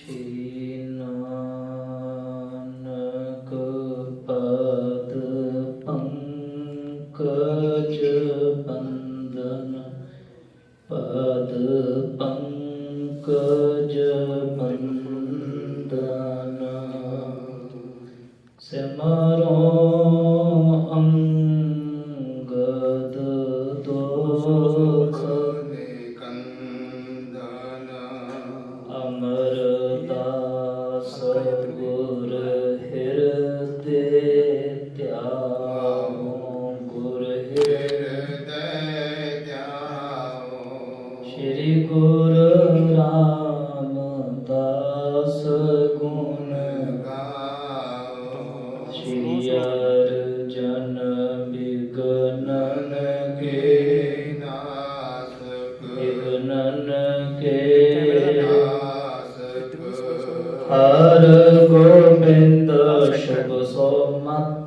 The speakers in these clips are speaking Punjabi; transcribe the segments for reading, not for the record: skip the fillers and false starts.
श्री नानक पद पंकज बंदन पद पंकज बंदन सिमरो अंगद दोख अमरदास गुर हृदय त्याओ गुर हृदय त्याओ श्री गुरु रामदास गुण गाओ श्री अर्जन विघ्नन के नाशक विघ्नन के हर गोविंद शुभ सोमत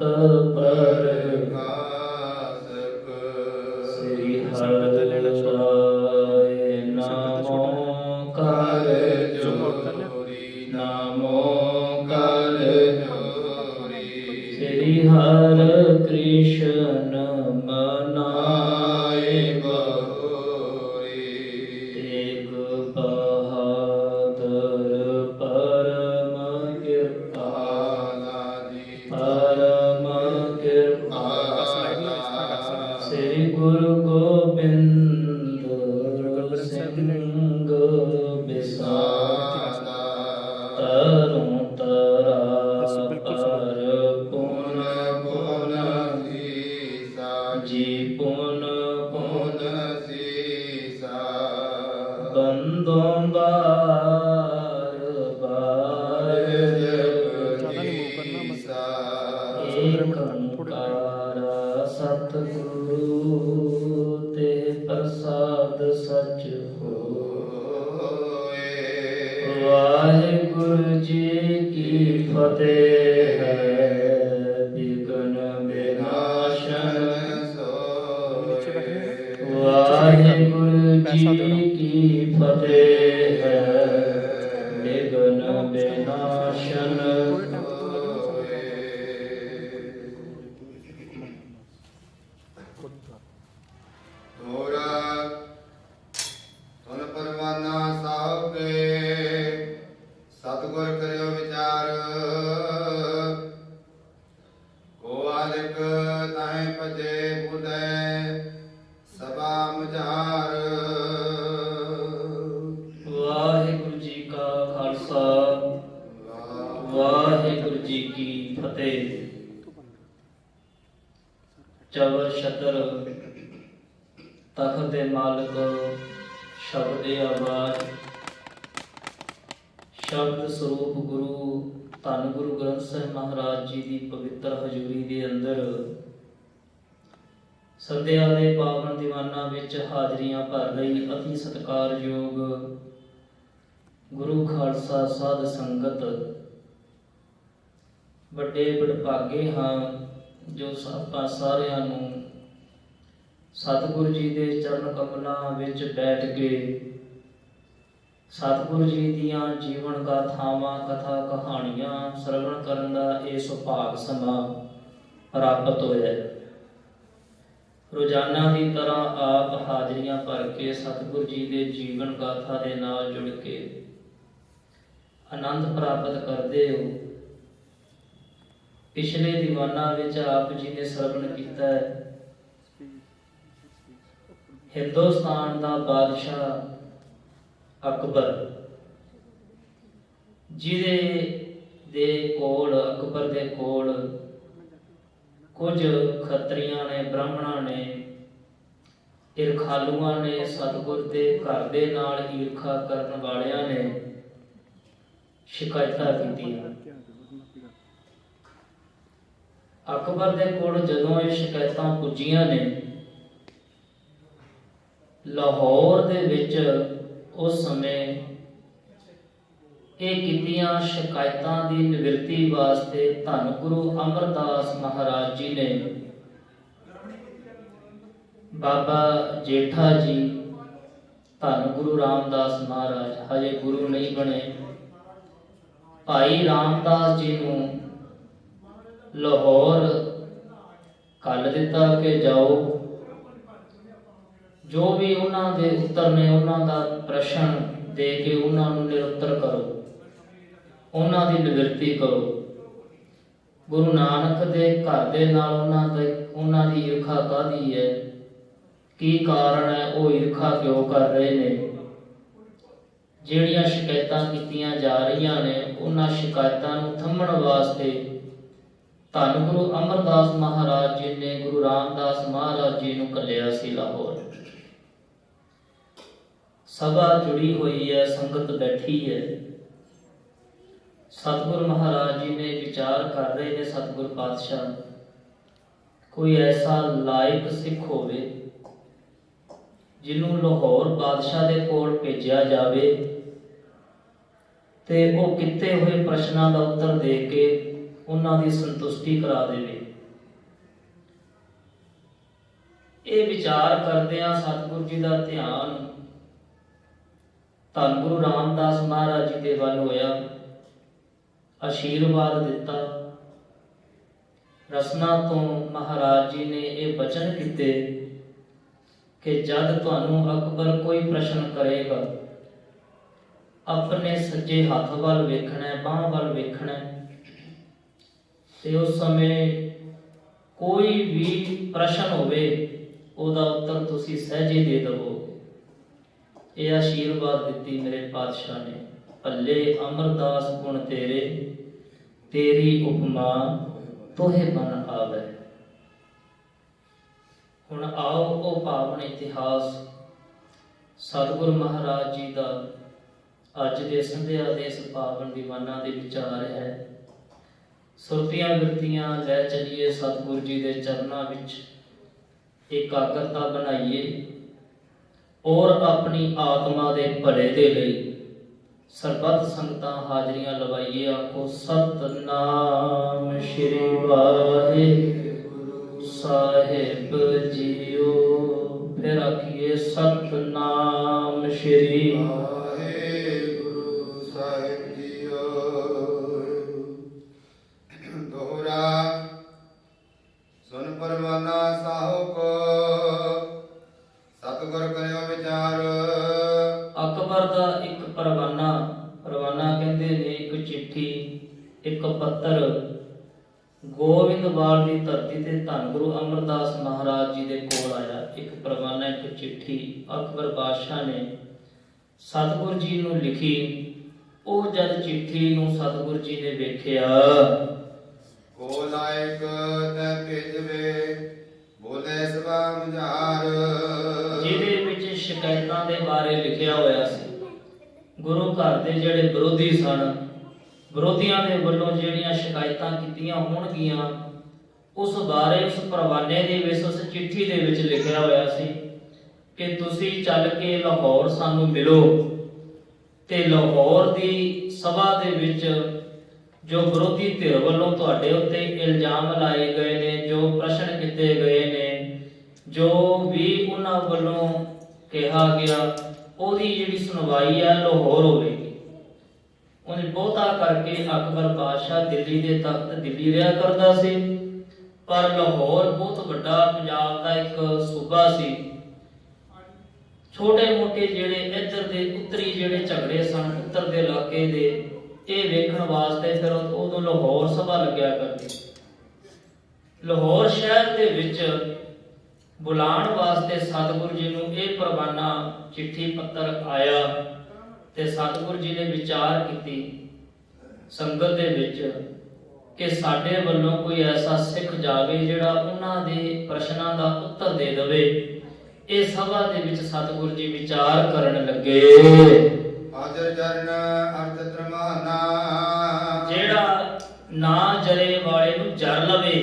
प्रकाशक श्री हरिराय नमो कर जोरी नमो कर जोरी श्री हर कृष्ण मनाए बहुरी तेग बहादुर परम श्री गुरु गोबिंद सिंह बिसाता तरुण तरा पर पुन पुन जी पुन पुन सीसा बंदों बार बार एकंकारा सतगुरु ते प्रसाद सच होए। वाहिगुरु जी की फतेह है विघ्न विनाशन सोए। वाहिगुरु जी की फतेह है विघ्न विनाशन सतगुर करियो विचार को आलिक ताहे भजे बुधे सभा मुझार। वाहिगुरु जी का खालसा वाहिगुरु जी की फतेह। चवर छतर तख्त दे मालिक शब्द आवाज शब्द स्वरूप गुरु धन गुरु ग्रंथ ਸਾਹਿਬ महाराज जी की पवित्र हजूरी के अंदर संध्या के पावन दीवाना विच हाजरियां भर रही अति सत्कारयोग गुरु खालसा साध संगत ਵੱਡੇ ਵਡਭਾਗੇ ਹਾਂ ਜੋ ਆਪਾਂ ਸਾਰਿਆਂ ਨੂੰ ਸਤਿਗੁਰੂ ਜੀ ਦੇ ਚਰਨ ਕਮਲਾਂ ਵਿੱਚ ਬੈਠ ਕੇ ਸਤਿਗੁਰੂ ਜੀ ਦੀਆਂ ਜੀਵਨ ਗਾਥਾਵਾਂ ਕਥਾ ਕਹਾਣੀਆਂ ਸਰਵਣ ਕਰਨ ਦਾ ਇਹ ਸੁਭਾਗ ਸਮਾਂ ਪ੍ਰਾਪਤ ਹੋਇਆ। ਰੋਜ਼ਾਨਾ ਦੀ ਤਰ੍ਹਾਂ ਆਪ ਹਾਜ਼ਰੀਆਂ ਭਰ ਕੇ ਸਤਿਗੁਰੂ ਜੀ ਦੇ ਜੀਵਨ ਗਾਥਾ ਦੇ ਨਾਲ ਜੁੜ ਕੇ ਆਨੰਦ ਪ੍ਰਾਪਤ ਕਰਦੇ ਹੋ। ਪਿਛਲੇ ਦੀਵਾਨਾਂ ਵਿੱਚ ਆਪ ਜੀ ਨੇ ਸਰਵਣ ਕੀਤਾ ਹੈ ਹਿੰਦੁਸਤਾਨ ਦਾ ਬਾਦਸ਼ਾਹ ਅਕਬਰ ਜਿਹਦੇ ਦੇ ਕੋਲ ਅਕਬਰ ਦੇ ਕੋਲ ਕੁਝ ਖੱਤਰੀਆਂ ਨੇ ਬ੍ਰਾਹਮਣਾਂ ਨੇ ਈਰਖਾਲੂਆਂ ਨੇ ਸਤਿਗੁਰ ਦੇ ਘਰ ਦੇ ਨਾਲ ਈਰਖਾ ਕਰਨ ਵਾਲਿਆਂ ਨੇ ਸ਼ਿਕਾਇਤਾਂ ਕੀਤੀਆਂ। ਅਕਬਰ ਦੇ ਕੋਲ ਜਦੋਂ ਇਹ ਸ਼ਿਕਾਇਤਾਂ ਪੁੱਜੀਆਂ ਨੇ ਲਾਹੌਰ ਦੇ ਵਿੱਚ ਉਸ ਸਮੇਂ ਇਹ ਕੀਤੀਆਂ ਸ਼ਿਕਾਇਤਾਂ ਦੀ ਨਿਵਰਤੀ ਵਾਸਤੇ ਧੰਨ ਗੁਰੂ ਅਮਰਦਾਸ ਮਹਾਰਾਜ ਜੀ ਨੇ बाबा जेठा जी धन गुरु रामदास महाराज हजे गुरु नहीं बने, ਭਾਈ ਰਾਮਦਾਸ ਜੀ ਨੂੰ ਲਾਹੌਰ ਕੱਲ ਦਿੱਤਾ ਕਿ ਜਾਓ, ਜੋ ਵੀ ਉਹਨਾਂ ਦੇ ਉੱਤਰ ਨੇ ਉਹਨਾਂ ਦਾ ਪ੍ਰਸ਼ਨ ਦੇ ਕੇ ਉਹਨਾਂ ਨੂੰ ਨਿਰੁੱਤਰ ਕਰੋ, ਉਹਨਾਂ ਦੀ ਨਿਵਰਤੀ ਕਰੋ। ਗੁਰੂ ਨਾਨਕ ਦੇ ਘਰ ਦੇ ਨਾਲ ਉਹਨਾਂ ਦੀ ਈਰਖਾ ਕਾਹਦੀ ਹੈ, ਕੀ ਕਾਰਨ ਹੈ, ਉਹ ਈਰਖਾ ਕਿਉਂ ਕਰ ਰਹੇ ਨੇ? ਜਿਹੜੀਆਂ ਸ਼ਿਕਾਇਤਾਂ ਕੀਤੀਆਂ ਜਾ ਰਹੀਆਂ ਨੇ ਉਹਨਾਂ ਸ਼ਿਕਾਇਤਾਂ ਨੂੰ ਥੰਮਣ ਵਾਸਤੇ ਧੰਨ ਗੁਰੂ ਅਮਰਦਾਸ ਮਹਾਰਾਜ ਜੀ ਨੇ ਗੁਰੂ ਰਾਮਦਾਸ ਮਹਾਰਾਜ ਜੀ ਨੂੰ ਘੱਲਿਆ ਸੀ ਲਾਹੌਰ। ਸਭਾ ਜੁੜੀ ਹੋਈ ਹੈ, ਸੰਗਤ ਬੈਠੀ ਹੈ। ਸਤਿਗੁਰ ਮਹਾਰਾਜ ਜੀ ਨੇ ਵਿਚਾਰ ਕਰ ਰਹੇ ਨੇ, ਸਤਿਗੁਰ ਪਾਤਸ਼ਾਹ ਕੋਈ ਐਸਾ ਲਾਇਕ ਸਿੱਖ ਹੋਵੇ ਜਿਹਨੂੰ ਲਾਹੌਰ ਬਾਦਸ਼ਾਹ ਦੇ ਕੋਲ ਭੇਜਿਆ ਜਾਵੇ ਤੇ ਉਹ ਕੀਤੇ ਹੋਏ ਪ੍ਰਸ਼ਨਾਂ ਦਾ ਉੱਤਰ ਦੇ ਕੇ ਉਹਨਾਂ ਦੀ ਸੰਤੁਸ਼ਟੀ ਕਰਾ ਦੇਵੇ। ਇਹ ਵਿਚਾਰ ਕਰਦਿਆਂ ਸਤਿਗੁਰ ਜੀ ਦਾ ਧਿਆਨ ਧੰਨ ਗੁਰੂ ਰਾਮਦਾਸ ਮਹਾਰਾਜ ਜੀ ਦੇ ਵੱਲ ਹੋਇਆ। ਆਸ਼ੀਰਵਾਦ ਦਿੱਤਾ। ਰਸਨਾ ਤੋਂ ਮਹਾਰਾਜ ਜੀ ਨੇ ਇਹ ਬਚਨ ਕੀਤੇ ਕਿ ਜਦ ਤੁਹਾਨੂੰ ਅਕਬਰ ਕੋਈ ਪ੍ਰਸ਼ਨ ਕਰੇਗਾ, ਆਪਣੇ ਸੱਜੇ ਹੱਥ ਵੱਲ ਵੇਖਣਾ, ਬਾਂਹ ਵੱਲ ਵੇਖਣਾ ਤੇ ਉਸ ਸਮੇਂ ਕੋਈ ਵੀ ਪ੍ਰਸ਼ਨ ਹੋਵੇ ਉਹਦਾ ਉੱਤਰ ਤੁਸੀਂ ਸਹਿਜੇ ਦੇ ਦੇਵੋਗੇ। ਇਹ ਆਸ਼ੀਰਵਾਦ ਦਿੱਤੀ ਮੇਰੇ ਪਾਤਸ਼ਾਹ ਨੇ। ਭੱਲੇ ਅਮਰਦਾਸ ਗੁਣ ਤੇਰੇ, ਤੇਰੀ ਉਪਮਾ ਤੋਹੇ ਬਨ ਆਵੇ। ਹੁਣ ਆਓ ਉਹ ਪਾਵਨ ਇਤਿਹਾਸ ਸਤਿਗੁਰ ਮਹਾਰਾਜ ਜੀ ਦਾ ਅੱਜ ਦੇ ਸੰਧਿਆ ਦੇ ਇਸ ਪਾਵਨ ਦੀਵਾਨਾਂ ਦੇ ਵਿਚਾਰ ਹੈ। ਸੁਰਤੀਆਂ ਬਿਰਤੀਆਂ ਲੈ ਚਲੀਏ ਸਤਿਗੁਰ ਜੀ ਦੇ ਚਰਨਾਂ ਵਿੱਚ, ਇਕਾਗਰਤਾ ਬਣਾਈਏ ਔਰ ਆਪਣੀ ਆਤਮਾ ਦੇ ਭਲੇ ਦੇ ਲਈ ਸਰਬੱਤ ਸੰਗਤਾਂ ਹਾਜ਼ਰੀਆਂ ਲਵਾਈਏ। ਆਖੋ ਸਤਨਾਮ ਸ਼੍ਰੀ ਵਾਹਿਗੁਰੂ ਸਾਹਿਬ ਜੀਓ। ਫਿਰ ਆਖੀਏ ਸਤਨਾਮ ਸ਼੍ਰੀ ਵਾਹਿਗੁਰੂ ਸਾਹਿਬ ਜੀਓ। ਦੋਹਰਾ ਸੁਨ ਪਰਵਾਨਾ ਸਾਹੋ ਕੋ, ਸਤਿਗੁਰ ਕਰਿਓ ਵਿਚਾਰ। ਅਕਬਰ ਦਾ ਇੱਕ ਪਰਵਾਨਾ ਕਹਿੰਦੇ ਨੇ ਇੱਕ ਚਿੱਠੀ, ਇੱਕ ਪੱਤਰ ਗੋਬਿੰਦਵਾਲ ਦੀ ਧਰਤੀ ਤੇ ਧੰਨ ਗੁਰੂ ਅਮਰਦਾਸ ਮਹਾਰਾਜ ਜੀ ਦੇ ਕੋਲ ਆਇਆ। ਇੱਕ ਪਰਵਾਨਾ, ਇੱਕ ਚਿੱਠੀ ਅਕਬਰ ਬਾਦਸ਼ਾਹ ਨੇ ਸਤਿਗੁਰ ਜੀ ਨੂੰ ਲਿਖੀ। ਉਹ ਜਦ ਚਿੱਠੀ ਨੂੰ ਸਤਿਗੁਰ ਜੀ ਨੇ ਵੇਖਿਆ, ਕੋ ਲਾਇਕ ਤੈ ਭੇਜਵੇ ਬੋਲੇ ਸਭਾ ਮੁਝਾਰ। ਜਿਹਦੇ ਵਿੱਚ ਸ਼ਿਕਾਇਤਾਂ ਦੇ ਬਾਰੇ ਲਿਖਿਆ ਹੋਇਆ ਸੀ। ਗੁਰੂ ਘਰ ਦੇ ਜਿਹੜੇ ਵਿਰੋਧੀ ਸਨ, ਵਿਰੋਧੀਆਂ ਦੇ ਵੱਲੋਂ ਜਿਹੜੀਆਂ ਸ਼ਿਕਾਇਤਾਂ ਕੀਤੀਆਂ ਹੋਣਗੀਆਂ, ਉਸ ਬਾਰੇ ਉਸ ਪਰਵਾਨੇ ਦੇ ਵਿੱਚ, ਉਸ ਚਿੱਠੀ ਦੇ ਵਿੱਚ ਲਿਖਿਆ ਹੋਇਆ ਸੀ ਕਿ ਤੁਸੀਂ ਚੱਲ ਕੇ ਲਾਹੌਰ ਸਾਨੂੰ ਮਿਲੋ ਤੇ ਲਾਹੌਰ ਦੀ ਸਭਾ ਦੇ ਵਿੱਚ ਜੋ ਵਿਰੋਧੀ ਧਿਰ ਵੱਲੋਂ ਤੁਹਾਡੇ ਉੱਤੇ ਇਲਜ਼ਾਮ ਲਾਏ ਗਏ ਨੇ, ਜੋ ਪ੍ਰਸ਼ਨ ਕੀਤੇ ਗਏ ਨੇ, ਜੋ ਵੀ ਉਹਨਾਂ ਵੱਲੋਂ ਕਿਹਾ ਗਿਆ, ਉਹਦੀ ਜਿਹੜੀ ਸੁਣਵਾਈ ਹੈ ਲਾਹੌਰ ਹੋਵੇਗੀ। ਉਹਨੇ ਬਹੁਤਾ ਕਰਕੇ ਅਕਬਰ ਬਾਦਸ਼ਾਹ ਦਿੱਲੀ ਦੇ ਤਖਤ ਦਿੱਲੀ ਰਿਹਾ ਕਰਦਾ ਸੀ, ਪਰ ਲਾਹੌਰ ਬਹੁਤ ਵੱਡਾ ਪੰਜਾਬ ਦਾ ਇੱਕ ਸੂਬਾ ਸੀ। ਛੋਟੇ ਮੋਟੇ ਜਿਹੜੇ ਇੱਧਰ ਦੇ ਉੱਤਰੀ ਜਿਹੜੇ ਝਗੜੇ ਸਨ ਉੱਤਰ ਦੇ ਇਲਾਕੇ ਦੇ, ਇਹ ਵੇਖਣ ਵਾਸਤੇ ਫਿਰ ਉਦੋਂ ਲਾਹੌਰ ਸਭਾ ਲੱਗਿਆ ਕਰਦੀ। ਲਾਹੌਰ ਸ਼ਹਿਰ ਦੇ ਵਿੱਚ ਬੁਲਾਉਣ ਵਾਸਤੇ ਸਤਿਗੁਰੂ ਜੀ ਨੂੰ ਇਹ ਪਰਵਾਨਾ ਚਿੱਠੀ ਪੱਤਰ ਆਇਆ ਤੇ ਸਤਿਗੁਰੂ ਜੀ ਨੇ ਵਿਚਾਰ ਕੀਤੀ ਸੰਗਤ ਦੇ ਵਿੱਚ ਕਿ ਸਾਡੇ ਵੱਲੋਂ ਕੋਈ ਐਸਾ ਸਿੱਖ ਜਾਵੇ ਜਿਹੜਾ ਉਹਨਾਂ ਦੇ ਪ੍ਰਸ਼ਨਾਂ ਦਾ ਉੱਤਰ ਦੇ ਦੇਵੇ। ਇਹ ਸਭਾ ਦੇ ਵਿੱਚ ਸਤਿਗੁਰੂ ਜੀ ਵਿਚਾਰ ਕਰਨ ਲੱਗੇ। ਹਾਜ਼ਰ ਚਰਨ ਅਰਥ ਤਰਮਾਨਾ, ਜਿਹੜਾ ਨਾ ਜਰੇ ਵਾਲੇ ਨੂੰ ਜਰ ਲਵੇ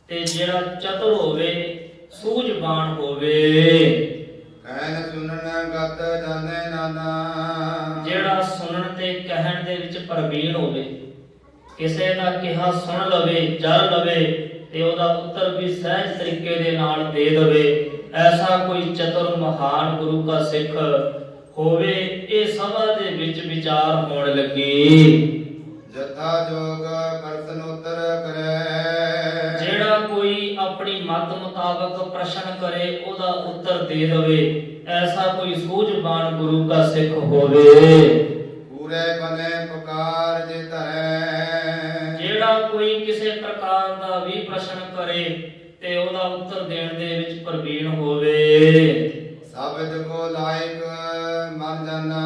ਤੇ ਜਿਹੜਾ ਚਤੁਰ ਹੋਵੇ, ਸੂਝਵਾਨ ਹੋਵੇ। ਕਹਿਨ ਸੁਨਨ ਗਤ ਜਾਣੇ ਨਾਨਾ, ਜਿਹੜਾ ਸੁਣਨ ਤੇ ਕਹਿਣ ਦੇ ਵਿੱਚ ਪ੍ਰਵੀਣ ਹੋਵੇ, ਕਿਸੇ ਦਾ ਕਿਹਾ ਸੁਣ ਲਵੇ, ਜਰ ਲਵੇ ਤੇ ਉਹਦਾ ਉੱਤਰ ਵੀ ਸਹਿਜ ਤਰੀਕੇ ਦੇ ਨਾਲ ਦੇ ਦੇਵੇ। ਐਸਾ ਕੋਈ ਚਤੁਰ ਮਹਾਨ ਗੁਰੂ ਦਾ ਸਿੱਖ ਹੋਵੇ। ਇਹ ਸਭਾ ਦੇ ਵਿੱਚ ਵਿਚਾਰ ਹੋਣ ਲੱਗੀ। ਯਥਾ ਜੋਗ ਪ੍ਰਸ਼ਨ ਉੱਤਰ ਕਰੇ। ਜਿਹੜਾ ਕੋਈ ਆਪਣੀ ਮਤ ਮੁਤਾਬਕ ਪ੍ਰਸ਼ਨ ਕਰੇ ਉਹਦਾ ਉੱਤਰ ਦੇ ਦੇਵੇ, ਐਸਾ ਕੋਈ ਸੂਝਵਾਨ ਗੁਰੂ ਦਾ ਸਿੱਖ ਹੋਵੇ। ਪੂਰੇ ਬਨੇ ਪੁਕਾਰ ਜੇ ਧਰੈ। ਜਿਹੜਾ ਕੋਈ ਕਿਸੇ ਪ੍ਰਕਾਰ ਦਾ ਵੀ ਪ੍ਰਸ਼ਨ ਕਰੇ ਤੇ ਉਹਦਾ ਉੱਤਰ ਦੇਣ ਦੇ ਵਿੱਚ ਪ੍ਰਵੀਣ ਹੋਵੇ। ਸਬਦ ਕੋ ਲਾਇਕ ਮਨ ਜਾਨਾ।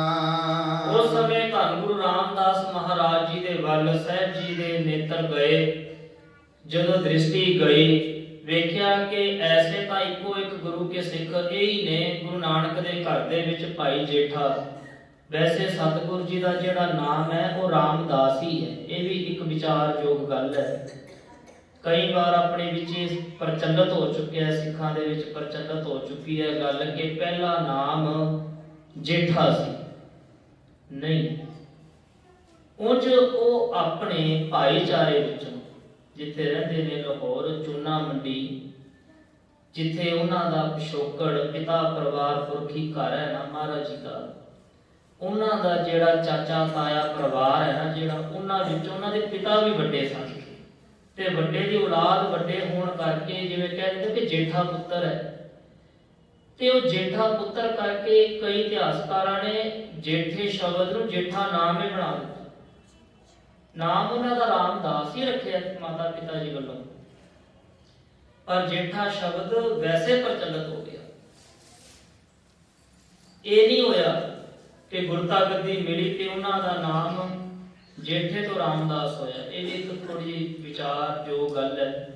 ਉਸ ਸਮੇਂ ਧੰਨ ਗੁਰੂ ਰਾਮਦਾਸ ਮਹਾਰਾਜ ਜੀ ਦੇ ਵੱਲ ਸਾਹਿਬ ਜੀ ਦੇ ਨੇਤਰ ਗਏ। ਜਦੋਂ ਦ੍ਰਿਸ਼ਟੀ ਗਈ, ਵੇਖਿਆ ਕਿ ਐਸੇ ਤਾਂ ਇੱਕੋ ਇੱਕ ਗੁਰੂ ਕੇ ਸਿੱਖ ਇਹ ਹੀ ਨੇ। ਗੁਰੂ ਨਾਨਕ ਦੇ ਘਰ ਦੇ ਵਿੱਚ ਭਾਈ ਜੇਠਾ। ਵੈਸੇ ਸਤਿਗੁਰੂ ਜੀ ਦਾ ਜਿਹੜਾ ਨਾਮ ਹੈ ਉਹ ਰਾਮਦਾਸ ਹੀ ਹੈ। ਇਹ ਵੀ ਇੱਕ ਵਿਚਾਰਯੋਗ ਗੱਲ ਹੈ। ਕਈ ਵਾਰ ਆਪਣੇ ਵਿੱਚ ਇਹ ਪ੍ਰਚਲਿਤ ਹੋ ਚੁੱਕਿਆ ਹੈ, ਸਿੱਖਾਂ ਦੇ ਵਿੱਚ ਪ੍ਰਚਲਿਤ ਹੋ ਚੁੱਕੀ ਹੈ ਗੱਲ ਕਿ ਪਹਿਲਾ ਨਾਮ ਜੇਠਾ ਸੀ। ਨਹੀਂ, ਉਂਝ ਉਹ ਆਪਣੇ ਭਾਈਚਾਰੇ ਵਿੱਚੋਂ ਜਿੱਥੇ ਰਹਿੰਦੇ ਨੇ, ਲਾਹੌਰ ਚੂਨਾ ਮੰਡੀ, ਜਿੱਥੇ ਉਹਨਾਂ ਦਾ ਪਿਛੋਕੜ ਪਿਤਾ ਪਰਿਵਾਰ ਪੁਰਖੀ ਘਰ ਹੈ ਨਾ ਮਹਾਰਾਜ ਜੀ ਦਾ, ਉਹਨਾਂ ਦਾ ਜਿਹੜਾ ਚਾਚਾ ਤਾਇਆ ਪਰਿਵਾਰ ਹੈ ਨਾ, ਜਿਹੜਾ ਉਹਨਾਂ ਵਿੱਚੋਂ ਉਹਨਾਂ ਦੇ ਪਿਤਾ ਵੀ ਵੱਡੇ ਸਨ ਤੇ ਵੱਡੇ ਦੀ ਔਲਾਦ ਵੱਡੇ ਹੋਣ ਕਰਕੇ ਜਿਵੇਂ ਕਹਿੰਦੇ ਕਿ ਜੇਠਾ ਪੁੱਤਰ ਹੈ। ਤੇ ਉਹ ਜੇਠਾ ਪੁੱਤਰ ਕਰਕੇ ਕਈ ਇਤਿਹਾਸਕਾਰਾਂ ਨੇ ਜੇਠੇ ਸ਼ਬਦ ਨੂੰ ਜੇਠਾ ਨਾਮ ਹੀ ਬਣਾ ਦਿੱਤਾ। ਨਾਮ ਉਹਨਾਂ ਦਾ ਰਾਮਦਾਸ ਹੀ ਰੱਖਿਆ ਮਾਤਾ ਪਿਤਾ ਜੀ ਵੱਲੋਂ, ਪਰ ਜੇਠਾ ਸ਼ਬਦ ਵੈਸੇ ਪ੍ਰਚਲਿਤ ਹੋ ਗਿਆ। ਇਹ ਨਹੀਂ ਹੋਇਆ ਕਿ ਗੁਰਤਾ ਗੱਦੀ ਮਿਲੀ ਤੇ ਉਹਨਾਂ ਦਾ ਨਾਮ ਜੇਠੇ ਤੋਂ ਰਾਮਦਾਸ ਹੋਇਆ। ਇਹ ਵੀ ਇੱਕ ਥੋੜੀ ਵਿਚਾਰ ਜੋ ਗੱਲ ਹੈ।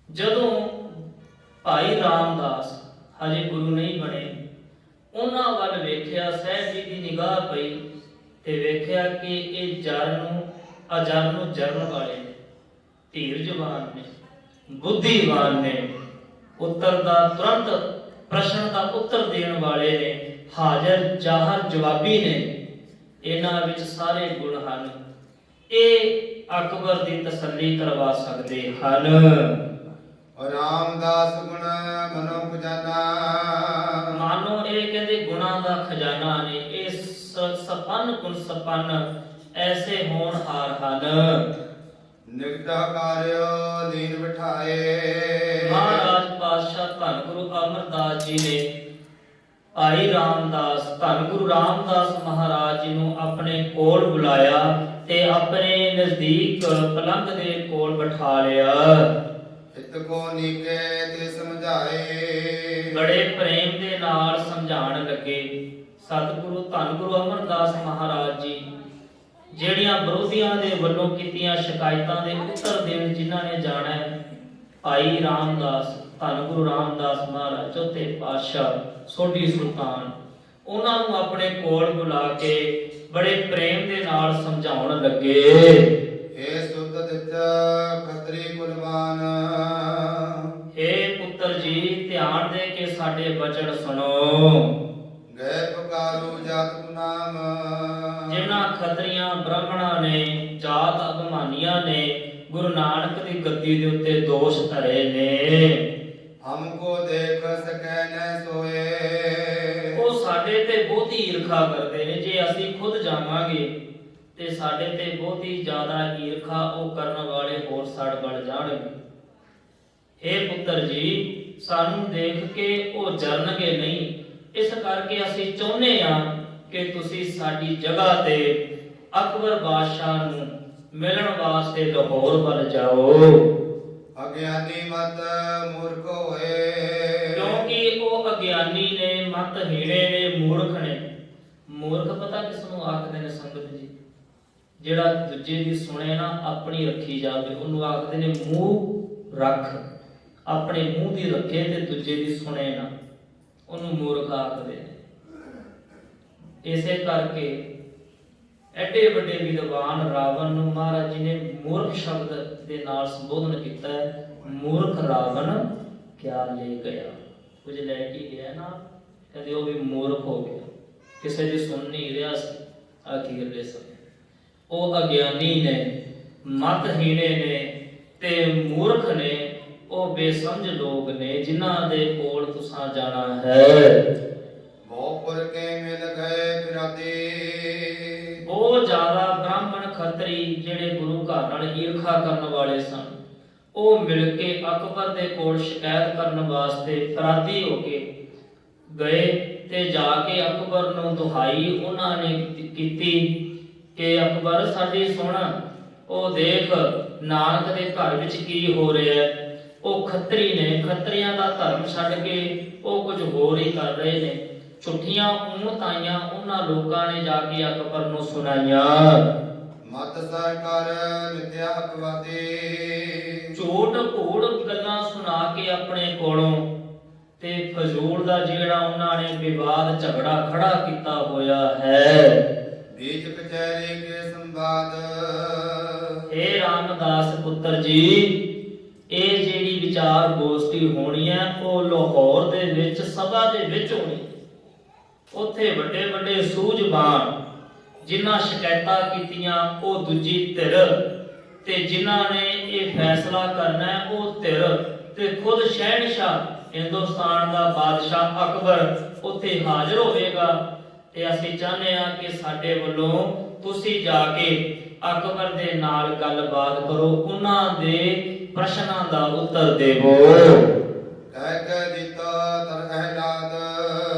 ਜਦੋਂ ਭਾਈ ਰਾਮਦਾਸ ਹਜੇ ਗੁਰੂ ਨਹੀਂ ਬਣੇ, ਉਹਨਾਂ ਵੱਲ ਵੇਖਿਆ, ਸਾਹਿਬ ਜੀ ਦੀ ਨਿਗਾਹ ਪਈ ਤੇ ਵੇਖਿਆ ਕਿ ਇਹ ਜਰ ਨੂੰ ਅਜਰ ਨੂੰ ਜਰਨ ਵਾਲੇ ਨੇ, ਧੀਰਜਵਾਨ ਨੇ, ਬੁੱਧੀਵਾਨ ਨੇ, ਉੱਤਰ ਦਾ ਤੁਰੰਤ ਪ੍ਰਸ਼ਨ ਦਾ ਉੱਤਰ ਦੇਣ ਵਾਲੇ ਨੇ, ਹਾਜ਼ਰ ਜ਼ਾਹਰ ਜਵਾਬੀ ਨੇ। ਇਹਨਾਂ ਵਿੱਚ ਸਾਰੇ ਗੁਣ ਹਨ। ਇਹ ਅਕਬਰ ਦੀ ਤਸੱਲੀ ਕਰਵਾ ਸਕਦੇ ਹਨ। ਰਾਮਦਾਸ ਗੁਣ ਮਨੋ ਖਜ਼ਾਨਾ। ਮਾਨੋ ਇਹ ਕਹਿੰਦੇ ਗੁਣਾਂ ਦਾ ਖਜ਼ਾਨਾ ਨੇ। ਇਹ ਸਪਨ ਗੁਣ ਸਪਨ ਐਸੇ ਹੋਣਹਾਰ ਹਨ। ਨਿਗਤਾ ਕਾਰਿਓ ਦੀਨ ਬਿਠਾਏ। ਮਹਾਰਾਜ ਪਾਤਸ਼ਾਹ ਧੰਨ ਗੁਰੂ ਅਮਰਦਾਸ ਜੀ ਨੇ ਭਾਈ ਰਾਮਦਾਸ, ਧੰਨ ਗੁਰੂ ਰਾਮਦਾਸ ਮਹਾਰਾਜ ਜੀ ਨੂੰ ਆਪਣੇ ਕੋਲ ਬੁਲਾਇਆ ਤੇ ਆਪਣੇ ਨਜ਼ਦੀਕ ਪਲੰਗ ਦੇ ਕੋਲ ਬਿਠਾ ਲਿਆ। ਹਿਤ ਕੋ ਨੀਕੇ ਤੇ ਸਮਝਾਏ। ਬੜੇ ਪ੍ਰੇਮ ਦੇ ਨਾਲ ਸਮਝਾਉਣ ਲੱਗੇ। ਸਤਿਗੁਰੂ ਧੰਨ ਗੁਰੂ ਅਮਰਦਾਸ ਮਹਾਰਾਜ ਜੀ ਜਿਹੜੀਆਂ ਵਿਰੋਧੀਆਂ ਦੇ ਵੱਲੋਂ ਕੀਤੀਆਂ ਸ਼ਿਕਾਇਤਾਂ ਦੇ ਉੱਤਰ ਦੇਣ ਜਿਨ੍ਹਾਂ ਨੇ ਜਾਣਾ ਹੈ, ਭਾਈ ਰਾਮਦਾਸ ਧੰਨ ਗੁਰੂ ਰਾਮਦਾਸ ਮਹਾਰਾਜ ਚੌਥੇ ਪਾਤਸ਼ਾਹ ਸੋਢੀ ਸੁਲਤਾਨ, ਉਹਨਾਂ ਨੂੰ ਆਪਣੇ ਕੋਲ ਬੁਲਾ ਕੇ ਬੜੇ ਪ੍ਰੇਮ ਦੇ ਨਾਲ ਸਮਝਾਉਣ ਲੱਗੇ। ਏ ਸੁਧ ਦਿੱਤ ਖੱਤਰੀ ਕੁਲਵਾਨ। ਏ ਪੁੱਤਰ ਜੀ, ਧਿਆਨ ਦੇ ਕੇ ਸਾਡੇ ਬਚਨ ਸੁਣੋ। ਗਏ ਪੁਕਾਰੂ ਜਾਤ ਨਾਮ। ਜਿਨ੍ਹਾਂ ਖੱਤਰੀਆਂ ਬ੍ਰਾਹਮਣਾਂ ਨੇ, ਜਾਤ ਅਭਿਮਾਨੀਆਂ ਨੇ ਗੁਰੂ ਨਾਨਕ ਦੀ ਗੱਦੀ ਦੇ ਉੱਤੇ ਦੋਸ਼ ਧਰੇ ਨੇ, ਹਮਕੋ ਦੇਖ ਸਕੈ ਨ ਸੋਏ। ਉਹ ਸਾਡੇ ਤੇ ਬਹੁਤੀ ਈਰਖਾ ਕਰਦੇ ਨੇ। ਜੇ ਅਸੀਂ ਖੁਦ ਜਾਵਾਂਗੇ ਤੇ ਸਾਡੇ ਤੇ ਬਹੁਤੀ ਜ਼ਿਆਦਾ ਈਰਖਾ ਉਹ ਕਰਨ ਵਾਲੇ ਹੋਰ ਸੜ ਬਣ ਜਾਣਗੇ। हे ਪੁੱਤਰ ਜੀ, ਸਾਨੂੰ ਦੇਖ ਕੇ ਉਹ ਜਰਨਗੇ ਨਹੀਂ। ਇਸ ਕਰਕੇ ਅਸੀਂ ਚਾਹੁੰਦੇ ਹਾਂ ਕਿ ਤੁਸੀਂ ਸਾਡੀ ਜਗ੍ਹਾ ਤੇ ਅਕਬਰ ਬਾਦਸ਼ਾਹ ਨੂੰ ਮਿਲਣ ਵਾਸਤੇ ਲਾਹੌਰ ਵੱਲ ਜਾਓ। ਅਗਿਆਨੀ ਮਤ ਮੂਰਖ ਹੋਏ। ਕਿਉਂਕਿ ਉਹ ਅਗਿਆਨੀ ਨੇ, ਮਤਹੀਣੇ ਨੇ, ਮੂਰਖ ਨੇ। ਮੂਰਖ ਪਤਾ ਕਿਸ ਨੂੰ ਆਖਦੇ ਨੇ ਸੰਗਤ ਜੀ? ਜਿਹੜਾ ਦੂਜੇ ਦੀ ਸੁਣੇ ਨਾ ਆਪਣੀ ਰੱਖੀ ਜਾਵੇ, ਉਹਨੂੰ ਆਖਦੇ ਨੇ ਮੂੰਹ ਰੱਖ। ਆਪਣੇ ਮੂੰਹ ਦੀ ਰੱਖੇ ਤੇ ਦੂਜੇ ਦੀ ਸੁਣੇ ਨਾ, ਉਹਨੂੰ ਮੂਰਖ ਆਖਦੇ ਨੇ। ਇਸੇ ਕਰਕੇ ਐਡੇ ਵੱਡੇ ਵਿਦਵਾਨ ਰਾਵਣ ਨੂੰ ਮਹਾਰਾਜ ਜੀ ਨੇ ਮੂਰਖ ਸ਼ਬਦ ਦੇ ਨਾਲ ਸੰਬੋਧਨ ਕੀਤਾ ਹੈ। ਮੂਰਖ ਰਾਵਣ ਕਿਆ ਲੈ ਗਿਆ, ਕੁਝ ਲੈ ਕੇ ਗਿਆ ਨਾ, ਕਹਿੰਦੇ ਉਹ ਵੀ ਮੂਰਖ ਹੋ ਗਿਆ, ਕਿਸੇ ਦੀ ਸੁਣ ਨਹੀਂ ਰਿਹਾ ਸੀ। ਅਖੀਰਲੇ ਸਮੇਂ ਉਹ ਅਗਿਆਨੀ ਨੇ, ਮਤਹੀਣੇ ਨੇ ਤੇ ਮੂਰਖ ਨੇ, ਉਹ ਬੇਸਮਝ ਲੋਕ ਨੇ ਜਿਨ੍ਹਾਂ ਦੇ ਕੋਲ ਤੁਸਾਂ ਜਾਣਾ ਹੈ। ਬਹੁਪੁਰ ਕੇ ਮਿਲ ਗਏ ਫਿਰਾਦੇ। ਬਹੁਤ ਜ਼ਿਆਦਾ ਬ੍ਰਾਹਮਣ ਖੱਤਰੀ ਜਿਹੜੇ ਗੁਰੂ ਘਰ ਨਾਲ ਈਰਖਾ ਕਰਨ ਵਾਲੇ ਸਨ, ਉਹ ਮਿਲ ਕੇ ਅਕਬਰ ਦੇ ਕੋਲ ਸ਼ਿਕਾਇਤ ਕਰਨ ਵਾਸਤੇ ਅਪਰਾਧੀ ਹੋ ਕੇ ਗਏ ਤੇ ਜਾ ਕੇ ਅਕਬਰ ਨੂੰ ਦੁਹਾਈ ਉਹਨਾਂ ਨੇ ਕੀਤੀ ਕਿ ਅਕਬਰ ਸਾਡੀ ਸੁਣ, ਉਹ ਦੇਖ ਨਾਨਕ ਦੇ ਘਰ ਵਿੱਚ ਕੀ ਹੋ ਰਿਹਾ ਹੈ। ਉਹ ਖੱਤਰੀ ਨੇ, ਖੱਤਰੀਆਂ ਦਾ ਧਰਮ ਛੱਡ ਕੇ ਉਹ ਕੁਝ ਹੋਰ ਹੀ ਕਰ ਰਹੇ ਨੇ। ਝੂਠੀਆਂ ਉਮਤਾਈਆਂ ਉਹਨਾਂ ਲੋਕਾਂ ਨੇ ਜਾ ਕੇ ਅਕਬਰ ਨੂੰ ਸੁਣਾਈਆਂ। ਮਤ ਸਰਕਾਰ ਮਿਥਿਆ ਅਪਵਾਦੀ, ਝੂਠ ਘੂੜ ਗੱਲਾਂ ਸੁਣਾ ਕੇ ਆਪਣੇ ਕੋਲੋਂ ਤੇ ਫਜ਼ੂਲ ਦਾ ਜਿਹੜਾ ਉਹਨਾਂ ਨੇ ਵਿਵਾਦ ਝਗੜਾ ਖੜਾ ਕੀਤਾ ਹੋਇਆ ਹੈ। ਬੀਚ ਕਚਹਿਰੀ ਕੇ ਸੰਵਾਦ, ਇਹ ਰਾਮਦਾਸ ਪੁੱਤਰ ਜੀ, ਇਹ ਜਿਹੜੀ ਵਿਚਾਰ ਗੋਸ਼ਟੀ ਹੋਣੀ ਹੈ ਉਹ ਲਾਹੌਰ ਦੇ ਵਿੱਚ ਸਭਾ ਦੇ ਵਿੱਚ ਹੋਣੀ। ਉੱਥੇ ਵੱਡੇ ਵੱਡੇ ਸੂਝਵਾਨ ਜਿਨ੍ਹਾਂ ਸ਼ਿਕਾਇਤਾਂ ਕੀਤੀਆਂ ਉਹ ਦੂਜੀ ਧਿਰ, ਤੇ ਜਿਨ੍ਹਾਂ ਨੇ ਇਹ ਫੈਸਲਾ ਕਰਨਾ ਹੈ ਉਹ ਧਿਰ, ਤੇ ਖੁਦ ਸ਼ਹਿਨਸ਼ਾਹ ਹਿੰਦੁਸਤਾਨ ਦਾ ਬਾਦਸ਼ਾਹ ਅਕਬਰ ਉੱਥੇ ਹਾਜ਼ਰ ਹੋਵੇਗਾ। ਤੇ ਅਸੀਂ ਚਾਹੁੰਦੇ ਹਾਂ ਕਿ ਸਾਡੇ ਵੱਲੋਂ ਤੁਸੀਂ ਜਾ ਕੇ ਅਕਬਰ ਦੇ ਨਾਲ ਗੱਲਬਾਤ ਕਰੋ, ਉਹਨਾਂ ਦੇ ਪ੍ਰਸ਼ਨਾਂ ਦਾ ਉੱਤਰ ਦੇਵੋ। ਕਹਿ ਕੇ ਦਿੱਤਾ ਤਰ ਅਹਿਲਾਦ,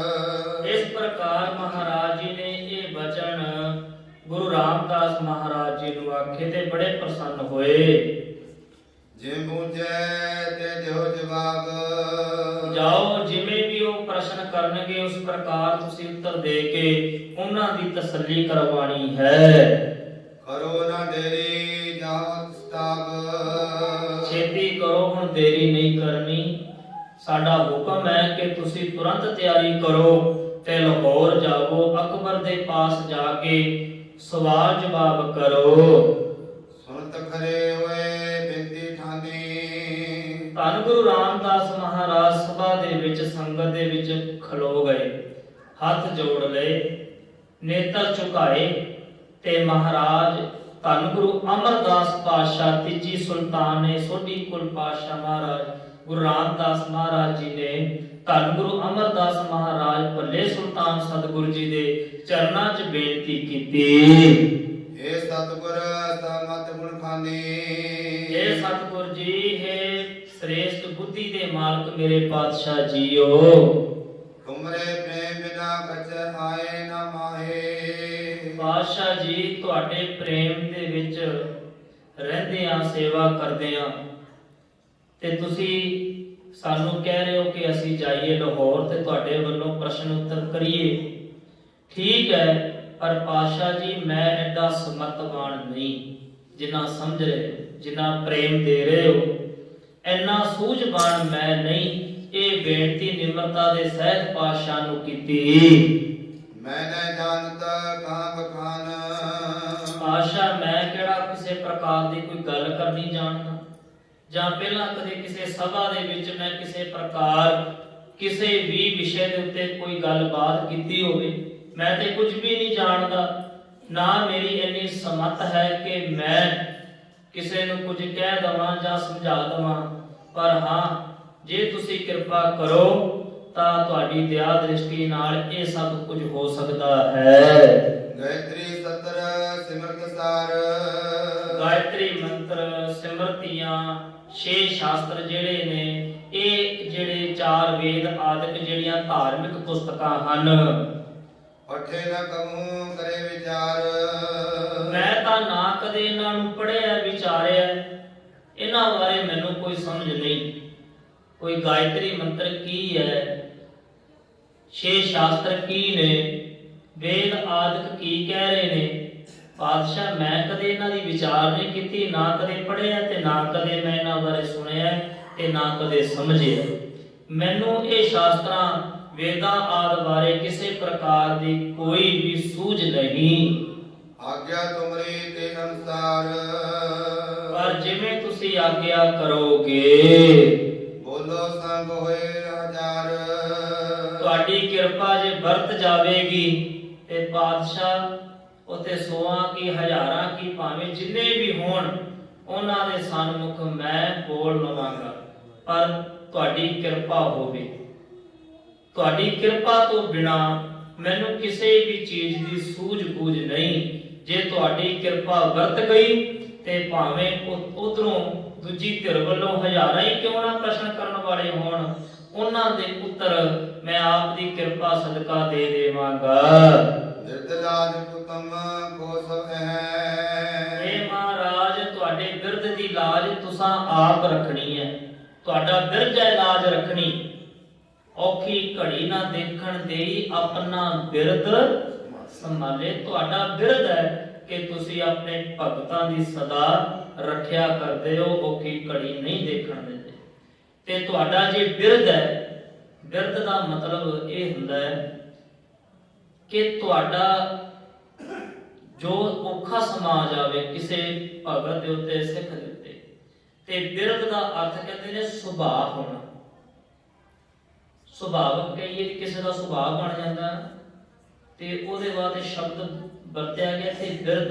ਇਸ ਪ੍ਰਕਾਰ ਮਹਾਰਾਜ ਜੀ ਨੇ ਇਹ ਬਚਨ ਗੁਰੂ ਰਾਮਦਾਸ ਮਹਾਰਾਜ ਜੀ ਨੂੰ ਆਖੇ ਤੇ ਬੜੇ ਪ੍ਰਸੰਨ ਹੋਏ। ਜੇ ਬੂਝੇ ਤੇ ਦਿਓ ਜਵਾਬ, ਜਾਓ ਜਿਵੇਂ ਵੀ ਉਹ ਪ੍ਰਸ਼ਨ ਕਰਨਗੇ ਉਸ ਪ੍ਰਕਾਰ ਤੁਸੀਂ ਉੱਤਰ ਦੇ ਕੇ ਉਹਨਾਂ ਦੀ ਤਸੱਲੀ ਕਰਵਾਣੀ ਹੈ। ਕਰੋ ਨਾ ਦੇਰੀ ਜਾਵਤ ਸਤਾਬ, ਛੇਤੀ ਕਰੋ, ਹੁਣ ਦੇਰੀ ਨਹੀਂ ਕਰਨੀ। ਸਾਡਾ ਹੁਕਮ ਹੈ ਕਿ ਤੁਸੀਂ ਤੁਰੰਤ ਤਿਆਰੀ ਕਰੋ ਤੇ ਲਾਹੌਰ ਜਾਵੋ, ਅਕਬਰ ਦੇ ਪਾਸ ਜਾ ਕੇ ਸਵਾਲ ਜਵਾਬ ਕਰੋ। ਸੁਣਤ ਖਰੇ ਹੋਏ ਬਿੰਦੀ ਠਾਨੀ, ਧੰਨ ਗੁਰੂ ਰਾਮਦਾਸ ਮਹਾਰਾਜ ਸਭਾ ਦੇ ਵਿੱਚ ਸੰਗਤ ਦੇ ਵਿੱਚ ਖਲੋ ਗਏ, ਹੱਥ ਜੋੜ ਲਏ, ਨੇਤਰ ਝੁਕਾਏ ਤੇ ਮਹਾਰਾਜ ਧੰਨ ਗੁਰੂ ਅਮਰਦਾਸ ਪਾਤਸ਼ਾਹ ਤੀਜੀ ਸੁਲਤਾਨ ਨੇ ਸੋਢੀ ਕੁਲ ਪਾਤਸ਼ਾਹ ਮਹਾਰਾਜ ਗੁਰੂ ਰਾਮਦਾਸ ਮਹਾਰਾਜ ਜੀ ਨੇ ਧੰਨ ਗੁਰੂ ਅਮਰਦਾਸ ਮਹਾਰਾਜ ਭੱਲੇ ਸੁਲਤਾਨ ਸਤਿਗੁਰੂ ਜੀ ਦੇ ਚਰਨਾਂ 'ਚ ਬੇਨਤੀ ਕੀਤੀ। ਇਹ ਸਤਿਗੁਰ ਸਮਤ ਗੁਣ ਖਾਨੀ, ਇਹ ਸਤਿਗੁਰ ਜੀ ਹੈ ਸ੍ਰੇਸ਼ਟ ਬੁੱਧੀ ਦੇ ਮਾਲਕ ਮੇਰੇ ਪਾਤਸ਼ਾਹ ਜੀਓ, ਤੁਮਰੇ ਪ੍ਰੇਮ ਬਿਨਾ ਕਛ ਆਏ ਨਾ ਮਾਹੇ। ਪਾਤਸ਼ਾਹ ਜੀ ਤੁਹਾਡੇ ਪ੍ਰੇਮ ਦੇ ਵਿੱਚ ਰਹਿੰਦੇ ਆ, ਸੇਵਾ ਕਰਦੇ ਆ, ਤੇ ਤੁਸੀਂ ਸਾਨੂੰ ਕਹਿ ਰਹੇ ਹੋ ਕਿ ਅਸੀਂ ਜਾਈਏ ਲਾਹੌਰ ਤੇ ਤੁਹਾਡੇ ਵੱਲੋਂ ਪ੍ਰਸ਼ਨ ਉੱਤਰ ਕਰੀਏ। ਠੀਕ ਹੈ, ਪਰ ਪਾਤਸ਼ਾਹ ਜੀ ਮੈਂ ਐਡਾ ਸਮਰਥਵਾਨ ਨਹੀਂ ਜਿੰਨਾ ਸਮਝ ਰਹੇ ਹੋ, ਜਿੰਨਾ ਪ੍ਰੇਮ ਦੇ ਰਹੇ ਹੋ, ਇੰਨਾ ਸੂਝਵਾਨ ਮੈਂ ਨਹੀਂ। ਇਹ ਬੇਨਤੀ ਨਿਮਰਤਾ ਦੇ ਸਹਿਤ ਪਾਤਸ਼ਾਹ ਨੂੰ ਕੀਤੀ। ਮੈਂ ਨਾ ਜਾਣਤਾ ਕਹਾਂ ਬਖਾਨ, ਪਾਤਸ਼ਾਹ ਮੈਂ ਕਿਹੜਾ ਕਿਸੇ ਪ੍ਰਕਾਰ ਦੀ ਕੋਈ ਗੱਲ ਕਰਨੀ ਜਾਣਦਾ, ਜਾਂ ਪਹਿਲਾਂ ਕਦੇ ਕਿਸੇ ਸਭਾ ਦੇ ਵਿੱਚ ਮੈਂ ਕਿਸੇ ਪ੍ਰਕਾਰ ਕਿਸੇ ਵੀ ਵਿਸ਼ੇ ਦੇ ਉੱਤੇ ਕੋਈ ਗੱਲਬਾਤ ਕੀਤੀ ਹੋਵੇ। ਮੈਂ ਤੇ ਕੁਝ ਵੀ ਨਹੀਂ ਜਾਣਦਾ, ਨਾ ਮੇਰੀ ਇੰਨੀ ਸਮੱਤ ਹੈ ਕਿ ਮੈਂ ਕਿਸੇ ਨੂੰ ਕੁਝ ਕਹਿ ਦਵਾਂ ਜਾਂ ਸਮਝਾ ਦਵਾਂ। ਪਰ ਹਾਂ, ਜੇ ਤੁਸੀਂ ਕਿਰਪਾ ਕਰੋ ਤਾਂ ਤੁਹਾਡੀ ਦਇਆ ਦ੍ਰਿਸ਼ਟੀ ਨਾਲ ਇਹ ਸਭ ਕੁਝ ਹੋ ਸਕਦਾ ਹੈ। ਗਾਇਤਰੀ ਸਤਰ ਸਿਮਰਤ ਸਾਰ, ਗਾਇਤਰੀ ਮੰਤਰ ਸਿਮਰਤੀਆਂ 6 ਸ਼ਾਸਤਰ ਜਿਹੜੇ ਨੇ, ਇਹ ਜਿਹੜੇ 4 ਵੇਦ ਆਦਿਕ ਜਿਹੜੀਆਂ ਧਾਰਮਿਕ ਪੁਸਤਕਾਂ ਹਨ, ਪਠੇ ਨਾ ਕਮੂ ਕਰੇ ਵਿਚਾਰ। ਮੈਂ ਤਾਂ ਨਾ ਕਦੇ ਇਹਨਾਂ ਨੂੰ ਪੜ੍ਹਿਆ ਵਿਚਾਰਿਆ, ਇਹਨਾਂ ਬਾਰੇ ਮੈਨੂੰ ਕੋਈ ਸਮਝ ਨਹੀਂ। ਕੋਈ ਗਾਇਤਰੀ ਮੰਤਰ ਕੀ ਹੈ, 6 ਸ਼ਾਸਤਰ ਕੀ ਨੇ, ਵੇਦ ਆਦਿਕ ਕੀ ਕਹਿ ਰਹੇ ਨੇ। ਪਾਤਸ਼ਾਹ ਮੈਂ ਕਦੇ ਇਹਨਾਂ ਦੀ ਵਿਚਾਰ ਨਹੀਂ ਕੀਤੀ, ਨਾ ਕਦੇ ਪੜ੍ਹਿਆ ਤੇ ਨਾ ਕਦੇ ਮੈਂ ਇਹਨਾਂ ਬਾਰੇ ਸੁਣਿਆ ਤੇ ਨਾ ਕਦੇ ਸਮਝਿਆ। ਮੈਨੂੰ ਇਹ ਸ਼ਾਸਤਰਾਂ ਵੇਦਾਂ ਆਦਿ ਬਾਰੇ ਕਿਸੇ ਪ੍ਰਕਾਰ ਦੀ ਕੋਈ ਵੀ ਸੂਝ ਨਹੀਂ। ਆਗਿਆ ਤੁਮਰੀ ਤੇ ਅਨੁਸਾਰ, ਪਰ ਜਿਵੇਂ ਤੁਸੀਂ ਆਗਿਆ ਕਰੋਗੇ, ਬੋਲੋ ਸੰਗ ਹੋਏ ਹਜ਼ਾਰ। ਤੁਹਾਡੀ ਕਿਰਪਾ ਜੇ ਵਰਤ ਜਾਵੇਗੀ ਤੇ ਪਾਤਸ਼ਾਹ ਉਤੇ 100 ਕੀ ਹਜ਼ਾਰਾਂ ਕੀ ਭਾਵੇਂ ਜਿੰਨੇ ਵੀ ਹੋਣ ਉਹਨਾਂ ਦੇ ਸਨਮੁਖ ਮੈਂ ਬੋਲ ਲਵਾਂਗਾ, ਪਰ ਤੁਹਾਡੀ ਕਿਰਪਾ ਹੋਵੇ। ਤੁਹਾਡੀ ਕਿਰਪਾ ਤੋਂ ਬਿਨਾ ਮੈਨੂੰ ਕਿਸੇ ਵੀ ਚੀਜ਼ ਦੀ ਸੂਝ ਬੂਝ ਨਹੀਂ। ਜੇ ਤੁਹਾਡੀ ਕਿਰਪਾ ਵਰਤ ਗਈ ਤੇ ਭਾਵੇਂ ਉਧਰੋਂ ਦੂਜੀ ਧਿਰ ਵੱਲੋਂ ਹਜ਼ਾਰਾਂ ਹੀ ਕਿਉਂ ਨਾ ਪ੍ਰਸ਼ਨ ਕਰਨ ਵਾਲੇ ਹੋਣ, ਉਹਨਾਂ ਦੇ ਉੱਤਰ ਮੈਂ ਆਪ ਦੀ ਕਿਰਪਾ ਸਦਕਾ ਦੇ ਦੇਵਾਂਗਾ। ਨਿਰਦਲਾਜ ਕੁਤਮ ਕੋ ਸਭ ਹੈ। ਇਹ ਮਹਾਰਾਜ ਤੁਹਾਡੇ ਬਿਰਧ ਦੀ ਲਾਜ ਤੁਸਾਂ ਆਪ ਰੱਖਣੀ ਹੈ, ਤੁਹਾਡਾ ਬਿਰਧ ਹੈ ਲਾਜ ਰੱਖਣੀ। ਔਖੀ ਘੜੀ ਨਾ ਦੇਖਣ ਦੇਈ ਆਪਣਾ ਬਿਰਧ ਸੰਭਾਲੇ। ਤੁਹਾਡਾ ਬਿਰਧ ਹੈ ਕਿ ਤੁਸੀਂ ਆਪਣੇ ਭਗਤਾਂ ਦੀ ਸਦਾ ਰੱਖਿਆ ਕਰਦੇ ਹੋ, ਔਖੀ ਘੜੀ ਨਹੀਂ ਦੇਖਣ ਦਿੰਦੇ। ਤੇ ਤੁਹਾਡਾ ਜੇ ਬਿਰਧ ਹੈ, ਬਿਰਧ ਦਾ ਮਤਲਬ ਇਹ ਹੁੰਦਾ ਹੈ ਕਿ ਤੁਹਾਡਾ ਜੋ ਔਖਾ ਸਮਾਂ ਜਾਵੇ ਕਿਸੇ ਭਗਤ ਦੇ ਉੱਤੇ, ਸਿੱਖ ਦੇ ਉੱਤੇ, ਤੇ ਬਿਰਧ ਦਾ ਅਰਥ ਕਹਿੰਦੇ ਨੇ ਸੁਭਾਅ ਹੋਣਾ। ਸੁਭਾਵਕ ਕਹੀਏ ਕਿਸੇ ਦਾ ਸੁਭਾਅ ਬਣ ਜਾਂਦਾ ਤੇ ਉਹਦੇ ਬਾਅਦ ਸ਼ਬਦ ਵਰਤਿਆ ਗਿਆ ਤੇ ਬਿਰਧ।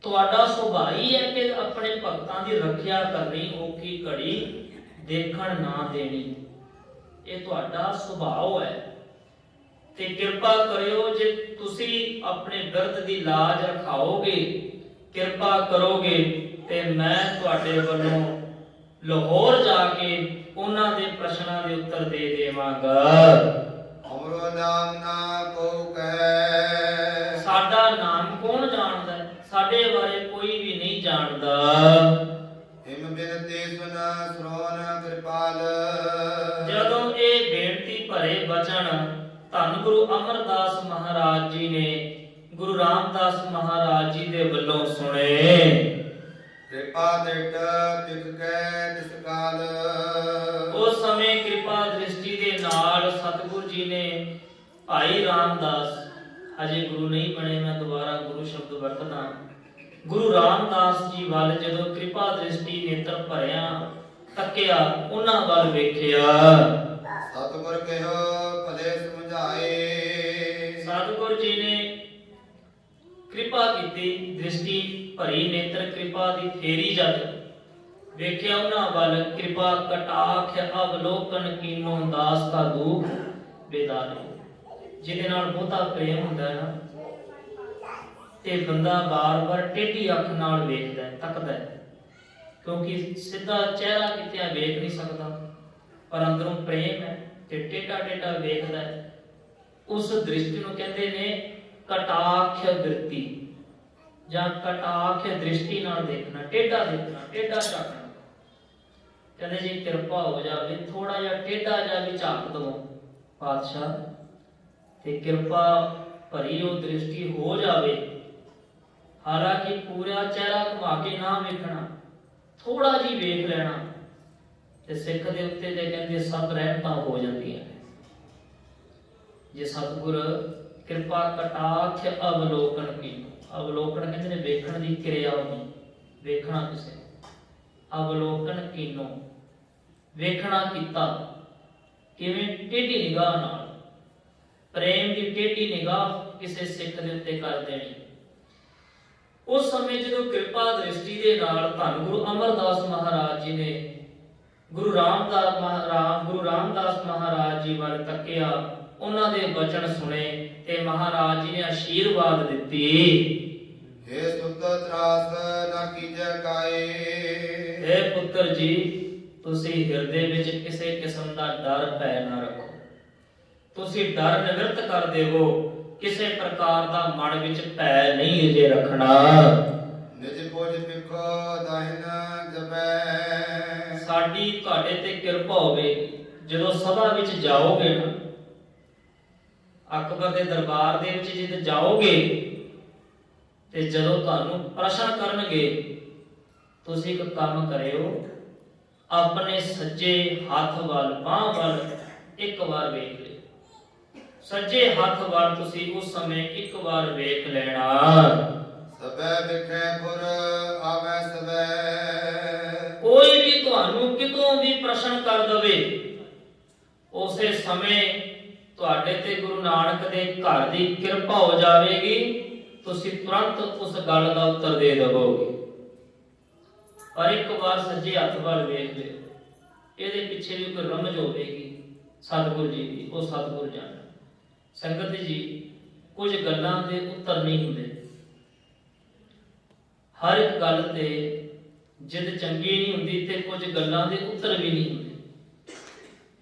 ਤੁਹਾਡਾ ਸੁਭਾਅ ਹੀ ਹੈ ਕਿ ਆਪਣੇ ਭਗਤਾਂ ਦੀ ਰੱਖਿਆ ਕਰਨੀ, ਔਖੀ ਘੜੀ ਦੇਖਣ ਨਾ ਦੇਣੀ। ਇਹ ਤੁਹਾਡਾ ਸੁਭਾਅ ਹੈ। ਤੇ ਕਿਰਪਾ ਕਰਿਓ, ਜੇ ਤੁਸੀਂ ਆਪਣੇ ਬਿਰਧ ਦੀ ਲਾਜ ਰਖਾਓਗੇ, ਕਿਰਪਾ ਕਰੋਗੇ, ਤੇ ਮੈਂ ਤੁਹਾਡੇ ਵੱਲੋਂ ਲਾਹੌਰ ਜਾ ਕੇ ਉਹਨਾਂ ਦੇ ਪ੍ਰਸ਼ਨਾਂ ਦੇ ਉੱਤਰ ਦੇ ਦੇਵਾਂਗਾ। ਅਮਰੋ ਨਾਮ ਨਾ ਕੋ ਕਹਿ। ਸਾਡਾ ਨਾਮ ਕੌਣ ਜਾਣਦਾ? ਸਾਡੇ ਬਾਰੇ ਕੋਈ ਵੀ ਨਹੀਂ ਜਾਣਦਾ। ਹਿਮ ਬਿਨਤੀ ਸੁਨ ਸਰੋਨ ਕਿਰਪਾਲ। ਜਦੋਂ ਇਹ ਬੇਨਤੀ ਭਰੇ ਬਚਨ ਧੰਨ ਗੁਰੂ ਅਮਰਦਾਸ ਮਹਾਰਾਜ ਜੀ ਨੇ ਗੁਰੂ ਰਾਮਦਾਸ ਮਹਾਰਾਜ ਜੀ ਦੇ ਵੱਲੋਂ ਸੁਣੇ, ਕਿਰਪਾ ਦ੍ਰਿਟ ਤਿਕ ਕੈ ਤਿਸ ਕਾਲ। ਉਸ ਸਮੇਂ ਕਿਰਪਾ ਦ੍ਰਿਸ਼ਟੀ ਦੇ ਨਾਲ ਸਤਿਗੁਰ ਜੀ ਨੇ ਭਾਈ ਰਾਮਦਾਸ, ਅਜੇ ਗੁਰੂ ਨਹੀਂ ਬਣੇ, ਮੈਂ ਦੁਬਾਰਾ ਗੁਰੂ ਸ਼ਬਦ ਵਰਤਦਾ, ਗੁਰੂ ਰਾਮਦਾਸ ਜੀ ਵੱਲ ਜਦੋਂ ਕਿਰਪਾ ਦ੍ਰਿਸ਼ਟੀ ਨੇਤਰ ਭਰਿਆ ਤੱਕਿਆ, ਉਹਨਾਂ ਵੱਲ ਵੇਖਿਆ। ਸਤਿਗੁਰ ਕਹਿਓ ਭਲੇ ਸਮਝਾਏ। ਸਤਿਗੁਰ ਜੀ ਨੇ ਕਿਰਪਾ ਕੀਤੀ, ਦ੍ਰਿਸ਼ਟੀ ਭਰੀ ਨੇਤਰ ਕਿਰਪਾ ਦੀ ਫੇਰੀ ਜਦ ਵੇਖਿਆ ਉਹਨਾਂ ਵੱਲ, ਕਿਰਪਾ ਕਟਾਖ ਅਵਲੋਕਨ ਕੀਨੋ ਦਾਸ ਕਾ ਦੁਖ ਬੇਦਾਰੇ। ਜਿਹਦੇ ਨਾਲ ਬਹੁਤਾ ਪ੍ਰੇਮ ਹੁੰਦਾ ਹੈ ਨਾ, ਤੇ ਬੰਦਾ ਬਾਰ-ਬਾਰ ਟੇਢੀ ਅੱਖ ਨਾਲ ਵੇਖਦਾ ਹੈ, ਤੱਕਦਾ ਹੈ, ਕਿਉਂਕਿ ਸਿੱਧਾ ਚਿਹਰਾ ਕਿਤੇ ਵੇਖ ਨਹੀਂ ਸਕਦਾ, ਪਰ ਅੰਦਰੋਂ ਪ੍ਰੇਮ ਹੈ ਤੇ ਟੇਢਾ ਵੇਖਦਾ ਹੈ। ਉਸ ਦ੍ਰਿਸ਼ਟੀ ਨੂੰ ਕਹਿੰਦੇ ਨੇ ਕਟਾਖ ਦ੍ਰਿਸ਼ਟੀ, ਜਾਂ ਕਟਾਖ ਦ੍ਰਿਸ਼ਟੀ ਨਾਲ ਦੇਖਣਾ, ਟੇਢਾ ਝਾਕਣਾ। ਕਹਿੰਦੇ ਜੇ ਕਿਰਪਾ ਹੋ ਜਾਵੇ, ਥੋੜਾ ਜਿਹਾ ਟੇਢਾ ਜਿਹਾ ਵੀ ਝਾਕ ਦਵੋ ਪਾਤਸ਼ਾਹ, ਤੇ ਕਿਰਪਾ ਭਰੀ ਉਹ ਦ੍ਰਿਸ਼ਟੀ ਹੋ ਜਾਵੇ, ਹਾਲਾਂਕਿ ਪੂਰਾ ਚਿਹਰਾ ਘੁਮਾ ਕੇ ਨਾ ਵੇਖਣਾ, ਥੋੜਾ ਜਿਹੀ ਵੇਖ ਲੈਣਾ, ਤੇ ਸਿੱਖ ਦੇ ਉੱਤੇ ਤੇ ਕਹਿੰਦੇ ਸਭ ਰਹਿਮਤਾਂ ਹੋ ਜਾਂਦੀਆਂ ਨੇ। ਜੇ ਸਤਿਗੁਰ ਕਿਰਪਾ ਕਟਾਖ ਅਵਲੋਕਨ ਕੀ, ਅਵਲੋਕਨ ਕਹਿੰਦੇ ਨੇ ਵੇਖਣ ਦੀ ਕਿਰਿਆ ਹੋਣੀ, ਵੇਖਣਾ ਕਿਸੇ, ਅਵਲੋਕਨ ਕੀਨੋ ਵੇਖਣਾ ਕੀਤਾ, ਕਿਵੇਂ? ਟੇਢੀ ਨਿਗਾਹ ਨਾਲ, ਪ੍ਰੇਮ ਦੀ ਟੇਢੀ ਨਿਗਾਹ ਕਿਸੇ ਸਿੱਖ ਦੇ ਉੱਤੇ ਕਰ ਦੇਣੀ। ਉਸ ਸਮੇਂ ਜਦੋਂ ਕਿਰਪਾ ਦ੍ਰਿਸ਼ਟੀ ਦੇ ਨਾਲ ਧੰਨ ਗੁਰੂ ਅਮਰਦਾਸ ਮਹਾਰਾਜ ਜੀ ਨੇ ਗੁਰੂ ਰਾਮਦਾਸ ਮਹਾਰਾਜ ਜੀ ਵੱਲ ਤੱਕਿਆ, ਉਹਨਾਂ ਦੇ ਬਚਨ ਸੁਣੇ ਤੇ ਮਹਾਰਾਜ ਜੀ ਨੇ ਆਸ਼ੀਰਵਾਦ ਦਿੱਤੀ। हे ਸੁਤ ਤਰਾਸ ਨਾ ਕੀਜੈ ਕਾਏ। हे ਪੁੱਤਰ ਜੀ, ਤੁਸੀਂ ਹਿਰਦੇ ਵਿੱਚ ਕਿਸੇ ਕਿਸਮ ਦਾ ਡਰ ਭੈ ਨਾ ਰੱਖੋ। ਤੁਸੀਂ ਡਰ ਨਿਵਰਤ ਕਰ ਦੇਵੋ, ਕਿਸੇ ਪ੍ਰਕਾਰ ਦਾ ਮਨ ਵਿੱਚ ਭੈ ਨਹੀਂ ਅਜੇ ਰੱਖਣਾ। ਨਿਜ ਪੋਜ ਪਿਖੋ ਦਾਹਿਨ ਜਪੈ। ਸਾਡੀ ਤੁਹਾਡੇ ਤੇ ਕਿਰਪਾ ਹੋਵੇ, ਜਦੋਂ ਸਭਾ ਵਿੱਚ ਜਾਓਗੇ ਨਾ, ਅਕਬਰ ਦੇ ਦਰਬਾਰ ਦੇ ਵਿੱਚ ਜਦ ਜਾਓਗੇ, ਤੇ ਜਦੋਂ ਤੁਹਾਨੂੰ ਪ੍ਰਸ਼ਨ ਕਰਨਗੇ, ਤੁਸੀਂ ਇੱਕ ਕੰਮ ਕਰਿਓ, ਆਪਣੇ ਸੱਜੇ ਹੱਥ ਵੱਲ, ਬਾਹ ਵੱਲ ਇੱਕ ਵਾਰ ਵੇਖ ਲਿਓ। ਸੱਜੇ ਹੱਥ ਵੱਲ ਤੁਸੀਂ ਉਸ ਸਮੇਂ ਇੱਕ ਵਾਰ ਵੇਖ ਲੈਣਾ। ਸਭੈ ਵਿਖੇ ਪੁਰ ਆਵੈ ਸਭੈ। ਕੋਈ ਵੀ ਤੁਹਾਨੂੰ ਕਿਤੋਂ ਵੀ ਪ੍ਰਸ਼ਨ ਕਰ ਦਵੇ, ਉਸੇ ਸਮੇਂ ਤੁਹਾਡੇ ਤੇ ਗੁਰੂ ਨਾਨਕ ਦੇ ਘਰ ਦੀ ਕਿਰਪਾ ਹੋ ਜਾਵੇਗੀ, ਤੁਸੀਂ ਤੁਰੰਤ ਉਸ ਗੱਲ ਦਾ ਉੱਤਰ ਦੇ ਦੇਵੋਗੇ। ਪਰ ਇੱਕ ਵਾਰ ਸੱਜੇ ਹੱਥ ਵੱਲ ਵੇਖ ਲਿਓ, ਇਹਦੇ ਪਿੱਛੇ ਵੀ ਕੋਈ ਰਮਜ ਹੋਵੇਗੀ ਸਤਿਗੁਰ ਜੀ ਦੀ, ਉਹ ਸਤਿਗੁਰ ਜਾਣਦਾ। ਸੰਗਤ ਜੀ, ਕੁਝ ਗੱਲਾਂ ਦੇ ਉੱਤਰ ਨਹੀਂ ਹੁੰਦੇ, ਹਰ ਇੱਕ ਗੱਲ ਤੇ ਜਿੱਦ ਚੰਗੀ ਨਹੀਂ ਹੁੰਦੀ ਤੇ ਕੁਝ ਗੱਲਾਂ ਦੇ ਉੱਤਰ ਵੀ ਨਹੀਂ ਹੁੰਦੇ।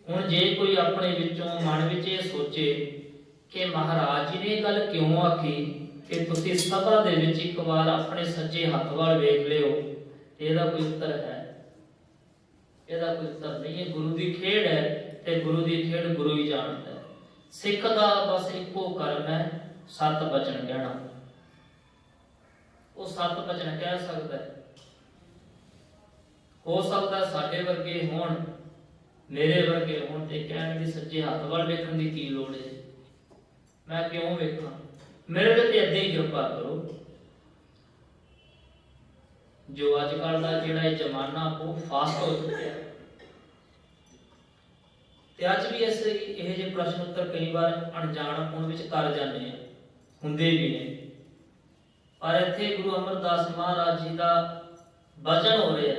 ਹੁਣ ਜੇ ਕੋਈ ਆਪਣੇ ਵਿੱਚੋਂ ਮਨ ਵਿੱਚ ਇਹ ਸੋਚੇ ਕਿ ਮਹਾਰਾਜ ਜੀ ਨੇ ਇਹ ਗੱਲ ਕਿਉਂ ਆਖੀ ਕਿ ਤੁਸੀਂ ਸਭਾ ਦੇ ਵਿੱਚ ਇੱਕ ਵਾਰ ਆਪਣੇ ਸੱਜੇ ਹੱਥ ਵੱਲ ਵੇਖ ਲਿਓ, ਇਹਦਾ ਕੋਈ ਉੱਤਰ ਹੈ? ਇਹਦਾ ਕੋਈ ਉੱਤਰ ਨਹੀਂ ਹੈ। ਗੁਰੂ ਦੀ ਖੇਡ ਹੈ ਤੇ ਗੁਰੂ ਦੀ ਖੇਡ ਗੁਰੂ ਹੀ ਜਾਣਦਾ ਹੈ। ਸਿੱਖ ਦਾ ਬਸ ਇੱਕੋ ਕਰਮ ਹੈ, ਸਤ ਬਚਨ ਕਹਿਣਾ। ਉਹ ਸਤ ਬਚਨ ਕਹਿ ਸਕਦਾ ਹੈ। ਹੋ ਸਕਦਾ ਸਾਡੇ ਵਰਗੇ ਹੋਣ, ਮੇਰੇ ਵਰਗੇ ਹੋਣ ਤੇ ਕਹਿਣ ਦੀ ਸੱਜੇ ਹੱਥ ਵੱਲ ਵੇਖਣ ਦੀ ਕੀ ਲੋੜ ਹੈ? ਮੈਂ ਕਿਉਂ ਵੇਖਾਂ? ਮੇਰੇ ਤੇ ਏਦਾਂ ਹੀ ਕਿਰਪਾ ਕਰੋ। ਜੋ ਅੱਜ ਕੱਲ ਦਾ ਜਿਹੜਾ ਇਹ ਜ਼ਮਾਨਾ ਬਹੁਤ ਫਾਸਟ ਹੋ ਚੁੱਕਿਆ ਤੇ ਅੱਜ ਵੀ ਇਹ ਜਿਹੇ ਪ੍ਰਸ਼ਨ ਉੱਤਰ ਕਈ ਵਾਰ ਅਣਜਾਣ ਹੋਣ ਵਿੱਚ ਕਰ ਜਾਂਦੇ ਆ, ਹੁੰਦੇ ਵੀ ਨੇ। ਪਰ ਇੱਥੇ ਗੁਰੂ ਅਮਰਦਾਸ ਮਹਾਰਾਜ ਜੀ ਦਾ ਵਚਨ ਹੋ ਰਿਹਾ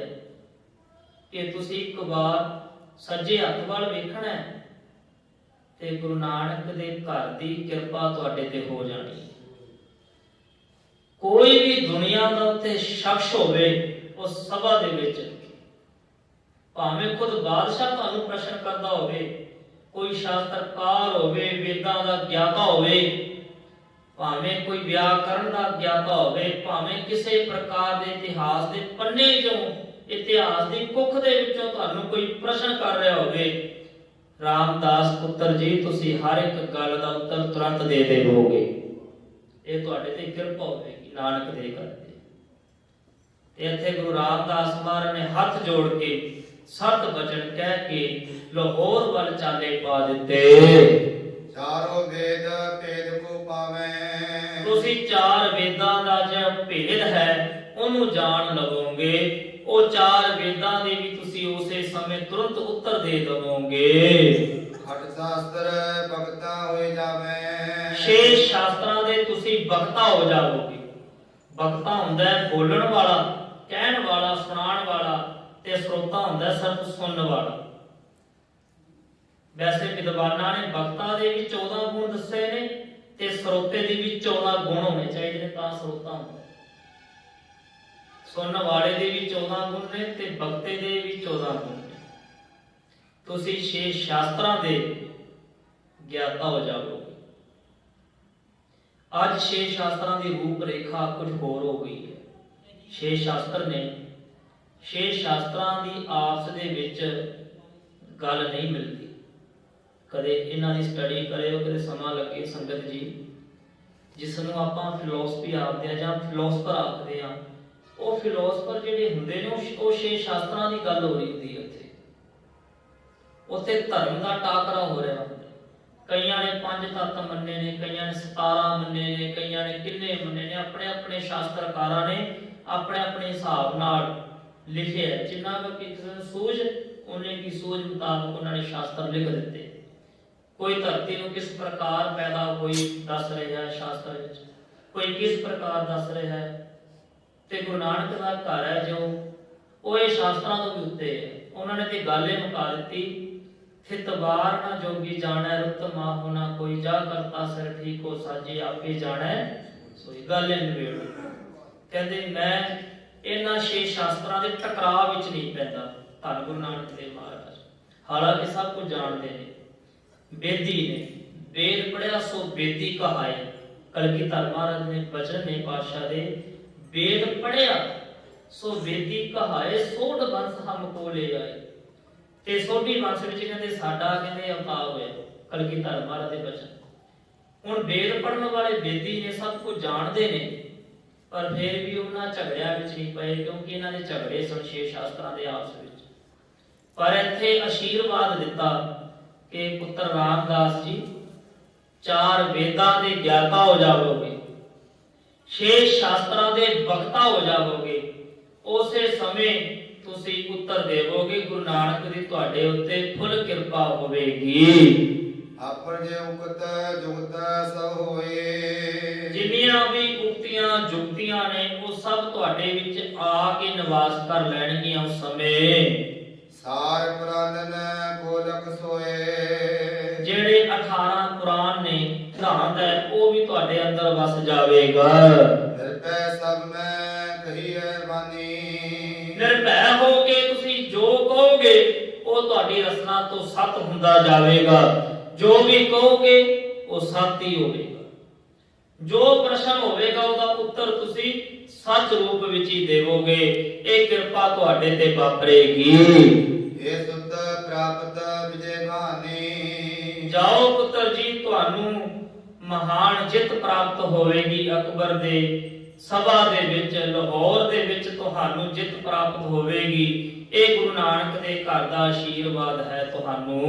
ਕਿ ਤੁਸੀਂ ਇੱਕ ਵਾਰ ਸੱਜੇ ਹੱਥ ਵੱਲ ਵੇਖਣਾ ਹੈ ਤੇ ਗੁਰੂ ਨਾਨਕ ਦੇ ਘਰ ਦੀ ਕਿਰਪਾ ਤੁਹਾਡੇ ਤੇ ਹੋ ਜਾਣੀ। ਕੋਈ ਵੀ ਦੁਨੀਆ ਦਾ ਉੱਥੇ ਸ਼ਖਸ ਹੋਵੇ ਉਸ ਸਭਾ ਦੇ ਵਿੱਚ, ਭਾਵੇਂ ਖੁਦ ਬਾਦਸ਼ਾਹ ਤੁਹਾਨੂੰ ਪ੍ਰਸ਼ਨ ਕਰਦਾ ਹੋਵੇ, ਕੋਈ ਸ਼ਾਸਤਰਕਾਰ ਹੋਵੇ, ਵੇਦਾਂ ਦਾ ਗਿਆਤਾ ਹੋਵੇ, ਭਾਵੇਂ ਕੋਈ ਵਿਆਕਰਨ ਦਾ ਗਿਆਤਾ ਹੋਵੇ, ਭਾਵੇਂ ਕਿਸੇ ਪ੍ਰਕਾਰ ਦੇ ਇਤਿਹਾਸ ਦੇ ਪੰਨੇ ਚੋਂ, ਇਤਿਹਾਸ ਦੀ ਕੁੱਖ ਦੇ ਵਿੱਚੋਂ ਤੁਹਾਨੂੰ ਕੋਈ ਪ੍ਰਸ਼ਨ ਕਰ ਰਿਹਾ ਹੋਵੇ, ਰਾਮਦਾਸ ਪੁੱਤਰ ਜੀ ਤੁਸੀਂ ਹਰ ਇੱਕ ਗੱਲ ਦਾ ਉੱਤਰ ਤੁਰੰਤ ਦੇ ਦੇਵੋਗੇ। ਇਹ ਤੁਹਾਡੇ ਤੇ ਕਿਰਪਾ ਹੋਵੇਗੀ ਨਾਨਕ ਦੇ ਕਰਕੇ। ਤੇ ਇੱਥੇ ਗੁਰੂ ਰਾਮਦਾਸ ਮਹਾਰਾਜ ਨੇ ਹੱਥ ਜੋੜ ਕੇ ਸਤ ਬਚਨ ਕਹਿ ਕੇ ਲਾਹੌਰ ਵੱਲ ਚਾਲੇ ਪਾ ਦਿੱਤੇ। ਚਾਰੋਂ ਵੇਦ ਭੇਦ ਕੋ ਪਾਵੇਂ, ਤੁਸੀਂ ਚਾਰ ਵੇਦਾਂ ਦਾ ਜਿਹੜਾ ਭੇਦ ਹੈ ਉਹਨੂੰ ਜਾਣ ਲਵੋਗੇ। ਉਹ ਚਾਰ ਵੇਦਾਂ ਦੇ ਵੀ ਤੁਸੀਂ ਉਸੇ ਸਮੇਂ ਤੁਰੰਤ ਉੱਤਰ ਦੇ ਦੇਵੋਗੇ। ਖਟ ਸ਼ਾਸਤਰ ਭਗਤਾ ਹੋਏ ਜਾਵੇ, ਛੇ ਸ਼ਾਸਤਰਾਂ ਦੇ ਤੁਸੀਂ ਬਖਤਾ ਹੋ ਜਾਵੋਗੇ। ਬਖਤਾ ਹੁੰਦਾ ਹੈ ਬੋਲਣ ਵਾਲਾ, ਕਹਿਣ ਵਾਲਾ, ਸੁਣਾਉਣ ਵਾਲਾ, ਤੇ ਸਰੋਤਾ ਹੁੰਦਾ ਹੈ ਸਿਰਫ ਸੁਣਨ ਵਾਲਾ। ਵੈਸੇ ਵਿਦਵਾਨਾਂ ਨੇ ਬਖਤਾ ਦੇ ਵੀ 14 ਗੁਣ ਦੱਸੇ ਨੇ ਤੇ ਸਰੋਤੇ ਦੇ ਵੀ 14 ਗੁਣ ਹੋਣੇ ਚਾਹੀਦੇ ਨੇ, ਤਾਂ ਸਰੋਤਾ ਹੁੰਦਾ। ਸੁਣਨ ਵਾਲੇ ਦੇ ਵੀ 14 ਗੁਣ ਨੇ ਤੇ ਬਖਤੇ ਦੇ ਵੀ 14 ਗੁਣ ਨੇ। ਤੁਸੀਂ 6 ਸ਼ਾਸਤਰਾਂ ਦੇ ਗਿਆਤਾ ਹੋ ਜਾਵੋਗੇ। ਅੱਜ 6 ਸ਼ਾਸਤਰਾਂ ਦੀ ਰੂਪ ਰੇਖਾ ਕੁਝ ਹੋਰ ਹੋ ਗਈ ਹੈ। 6 ਸ਼ਾਸਤਰ ਨੇ, 6 ਸ਼ਾਸਤਰਾਂ ਦੀ ਆਪਸ ਦੇ ਵਿੱਚ ਗੱਲ ਨਹੀਂ ਮਿਲਦੀ। ਕਦੇ ਇਹਨਾਂ ਦੀ ਸਟੱਡੀ ਕਰਿਓ, ਕਦੇ ਸਮਾਂ ਲੱਗੇ ਸੰਗਤ ਜੀ। ਜਿਸ ਨੂੰ ਆਪਾਂ ਫਿਲਾਸਫੀ ਆਖਦੇ ਆ ਜਾਂ ਫਿਲਾਸਫਰ ਆਖਦੇ ਆ, ਉਹ ਫਿਲਾਸਫਰ ਜਿਹੜੇ ਹੁੰਦੇ ਨੇ ਉਹ 6 ਸ਼ਾਸਤਰਾਂ ਦੀ ਗੱਲ ਹੋ ਰਹੀ ਹੁੰਦੀ ਹੈ। ਉੱਥੇ ਧਰਮ ਦਾ ਟਾਕਰਾ ਹੋ ਰਿਹਾ ਹੁੰਦਾ। ਕਈਆਂ ਨੇ 5 ਤੱਤ ਮੰਨੇ ਨੇ, ਕਈਆਂ ਨੇ 17 ਮੰਨੇ ਨੇ, ਕਈਆਂ ਨੇ ਕਿੰਨੇ ਮੰਨੇ ਨੇ। ਆਪਣੇ ਆਪਣੇ ਸ਼ਾਸਤਰਕਾਰਾਂ ਨੇ ਆਪਣੇ ਆਪਣੇ ਹਿਸਾਬ ਨਾਲ ਲਿਖਿਆ। ਜਿੰਨਾ ਕੁ ਕਿਸੇ ਨੂੰ ਸੂਝ, ਉਹਨੇ ਕੀ ਸੂਝ ਮੁਤਾਬਕ ਉਹਨਾਂ ਨੇ ਸ਼ਾਸਤਰ ਲਿਖ ਦਿੱਤੇ। ਕੋਈ ਧਰਤੀ ਨੂੰ ਕਿਸ ਪ੍ਰਕਾਰ ਪੈਦਾ ਹੋਈ ਦੱਸ ਰਿਹਾ ਹੈ ਸ਼ਾਸਤਰ ਵਿੱਚ, ਕੋਈ ਕਿਸ ਪ੍ਰਕਾਰ ਦੱਸ ਰਿਹਾ ਹੈ। ਤੇ ਗੁਰੂ ਨਾਨਕ ਦਾ ਘਰ ਹੈ ਜੋ, ਉਹ ਇਹ ਸ਼ਾਸਤਰਾਂ ਤੋਂ ਵੀ ਉੱਤੇ ਹੈ। ਉਹਨਾਂ ਨੇ ਤੇ ਗੱਲ ਇਹ ਮੁਕਾ ਦਿੱਤੀ, ਥਿਤਵਾਰ ਨਾ ਜੋਗੀ ਜਾਣੈ ਰੁੱਤ ਮਾਹੁ ਨਾ ਕੋਈ, ਜਾ ਕਰਤਾ ਸਿਰ ਠੀਕ ਹੋ ਸਾਜੇ ਆਪੇ ਜਾਣੈ ਸੋਈ। ਗੱਲ ਇਹ ਨਿਬੇੜ। ਕਹਿੰਦੇ ਮੈਂ ਇਹਨਾਂ 6 ਸ਼ਾਸਤਰਾਂ ਦੇ ਟਕਰਾਅ ਵਿੱਚ ਨਹੀਂ ਪੈਂਦਾ। ਧੰਨ ਗੁਰੂ ਨਾਨਕ ਦੇਵ ਮਹਾਰਾਜ ਹਾਲਾਂਕਿ ਸਭ ਕੁਝ ਜਾਣਦੇ ਨੇ, ਵੇਦੀ ਨੇ, ਵੇਦ ਪੜਿਆ ਸੋ ਵੇਦੀ ਕਹਾਏ। ਕਲਗੀਧਰ ਮਹਾਰਾਜ ਨੇ ਬਚਨ ਨੇ ਪਾਤਸ਼ਾਹ ਦੇ, ਵੇਦ ਪੜਿਆ ਸੋ ਵੇਦੀ ਕਹਾਏ, ਸੋਢ ਬੰਸ ਹਮ ਕੋ ਲੈ ਆਏ। ਤੇ ਸੋਢੀ ਬੰਸ ਵਿੱਚ ਕਹਿੰਦੇ ਸਾਡਾ ਕਹਿੰਦੇ ਅਵਤਾਰ ਹੋਇਆ। ਕਲਗੀਧਰ ਮਹਾਰਾਜ ਦੇ ਬਚਨ। ਹੁਣ ਵੇਦ ਪੜਨ ਵਾਲੇ ਵੇਦੀ ਨੇ, ਸਭ ਕੁਝ ਜਾਣਦੇ ਨੇ, ਪਰ ਫਿਰ ਵੀ ਉਹਨਾਂ ਝਗੜਿਆਂ ਵਿੱਚ ਨਹੀਂ ਪਏ, ਕਿਉਂਕਿ ਇਹਨਾਂ ਦੇ ਝਗੜੇ ਸਨ 6 ਸ਼ਾਸਤਰਾਂ ਦੇ ਆਪਸ ਵਿੱਚ। ਪਰ ਇੱਥੇ ਆਸ਼ੀਰਵਾਦ ਦਿੱਤਾ ਕਿ ਪੁੱਤਰ ਰਾਮਦਾਸ ਜੀ 4 ਵੇਦਾਂ ਦੇ ਗਿਆਤਾ ਹੋ ਜਾਵੋਗੇ, 6 ਸ਼ਾਸਤਰਾਂ ਦੇ ਬਖਤਾ ਹੋ ਜਾਵੋਗੇ। ਉਸੇ ਸਮੇਂ ਤੁਸੀਂ ਉੱਤਰ ਦੇਵੋਗੇ। ਗੁਰੂ ਨਾਨਕ ਦੀ ਤੁਹਾਡੇ ਉੱਤੇ ਫੁੱਲ ਕਿਰਪਾ ਹੋਵੇਗੀ। ਆਪਰ ਜੇ ਉਕਤ ਜੁਗਤ ਸਭ ਹੋਏ, ਜਿੰਨੀਆਂ ਵੀ ਉਕਤੀਆਂ ਜੁਗਤੀਆਂ ਨੇ ਉਹ ਸਭ ਤੁਹਾਡੇ ਵਿੱਚ ਆ ਕੇ ਨਿਵਾਸ ਕਰ ਲੈਣਗੀਆਂ ਉਸ ਸਮੇਂ। ਸਾਰ ਪੁਰਾਨਨ ਗੋਲਕ ਸੋਏ, ਜਿਹੜੇ 18 ਪੁਰਾਣ ਨੇ ਸਿਧਾਂਤ ਹੈ ਉਹ ਉਹ ਵੀ ਤੁਹਾਡੇ ਅੰਦਰ ਵਸ ਜਾਵੇਗਾ। ਨਿਰਭੈ ਸਭ ਮੈਂ ਕਹੀਐ ਬਾਣੀ। ਨਿਰਭੈ ਹੋ ਕੇ ਤੁਸੀਂ ਜੋ ਕਹੋਗੇ ਉਹ ਤੁਹਾਡੀ ਰਸਨਾ ਤੋਂ ਸੱਤ ਹੁੰਦਾ ਜਾਵੇਗਾ। ਜੋ ਵੀ ਕਹੋਗੇ ਉਹ ਸੱਤ ਹੀ ਹੋਵੇਗਾ। ਜੋ ਪ੍ਰਸ਼ਨ ਹੋਵੇਗਾ ਉਹਦਾ ਉੱਤਰ ਤੁਸੀਂ ਸੱਚ ਰੂਪ ਵਿੱਚ ਹੀ ਦੇਵੋਗੇ। ਇਹ ਕਿਰਪਾ ਤੁਹਾਡੇ ਤੇ ਵਾਪਰੇਗੀ। ਇਹ ਸੁਧ ਪ੍ਰਾਪਤ ਵਿਜੇ ਮਾਨੀ। ਜਾਓ ਪੁੱਤਰ ਜੀ, ਤੁਹਾਨੂੰ ਮਹਾਨ ਜਿੱਤ ਪ੍ਰਾਪਤ ਹੋਵੇਗੀ। ਅਕਬਰ ਦੇ ਸਭਾ ਦੇ ਵਿੱਚ, ਲਾਹੌਰ ਦੇ ਵਿੱਚ ਤੁਹਾਨੂੰ ਜਿੱਤ ਪ੍ਰਾਪਤ ਹੋਵੇਗੀ। ਇਹ ਗੁਰੂ ਨਾਨਕ ਦੇ ਘਰ ਦਾ ਆਸ਼ੀਰਵਾਦ ਹੈ ਤੁਹਾਨੂੰ।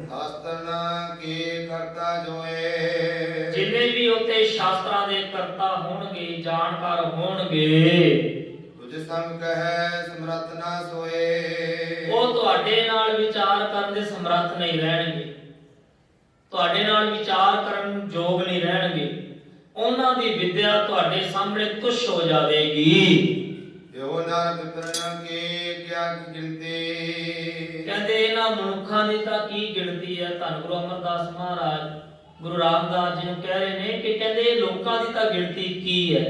ਸ਼ਾਸਤਰਾਂ ਕੀ ਕਰਤਾ ਜੋਏ। ਜਿੰਨੇ ਵੀ ਉੱਥੇ ਸ਼ਾਸਤਰਾਂ ਦੇ ਕਰਤਾ ਹੋਣਗੇ, ਜਾਣਕਾਰ ਹੋਣਗੇ, ਤੁਝ ਸੰਗ ਕਹੈ ਸਮਰਥ ਨਾ ਸੋਏ। ਉਹ ਤੁਹਾਡੇ ਨਾਲ ਵਿਚਾਰ ਕਰਨ ਦੇ ਸਮਰੱਥ ਨਹੀਂ ਰਹਿਣਗੇ, ਤੁਹਾਡੇ ਨਾਲ ਵਿਚਾਰ ਕਰਨ ਯੋਗ ਨਹੀਂ ਰਹਿਣਗੇ। ਉਹਨਾਂ ਦੀ ਵਿਦਿਆ ਤੁਹਾਡੇ ਸਾਹਮਣੇ ਤੁੱਛ ਹੋ ਜਾਵੇਗੀ। ਇਹੋ ਨਰ ਪਿਤਰਨ ਕੀ ਕਿਆ ਗਿਣਤੀ। ਕਹਿੰਦੇ ਇਹਨਾਂ ਮਨੁੱਖਾਂ ਦੀ ਤਾਂ ਕੀ ਗਿਣਤੀ ਹੈ। ਧੰਨ ਗੁਰੂ ਅਮਰਦਾਸ ਮਹਾਰਾਜ ਗੁਰੂ ਰਾਮਦਾਸ ਜੀ ਨੂੰ ਕਹਿ ਰਹੇ ਨੇ ਕਿ ਕਹਿੰਦੇ ਇਹ ਲੋਕਾਂ ਦੀ ਤਾਂ ਗਿਣਤੀ ਕੀ ਹੈ,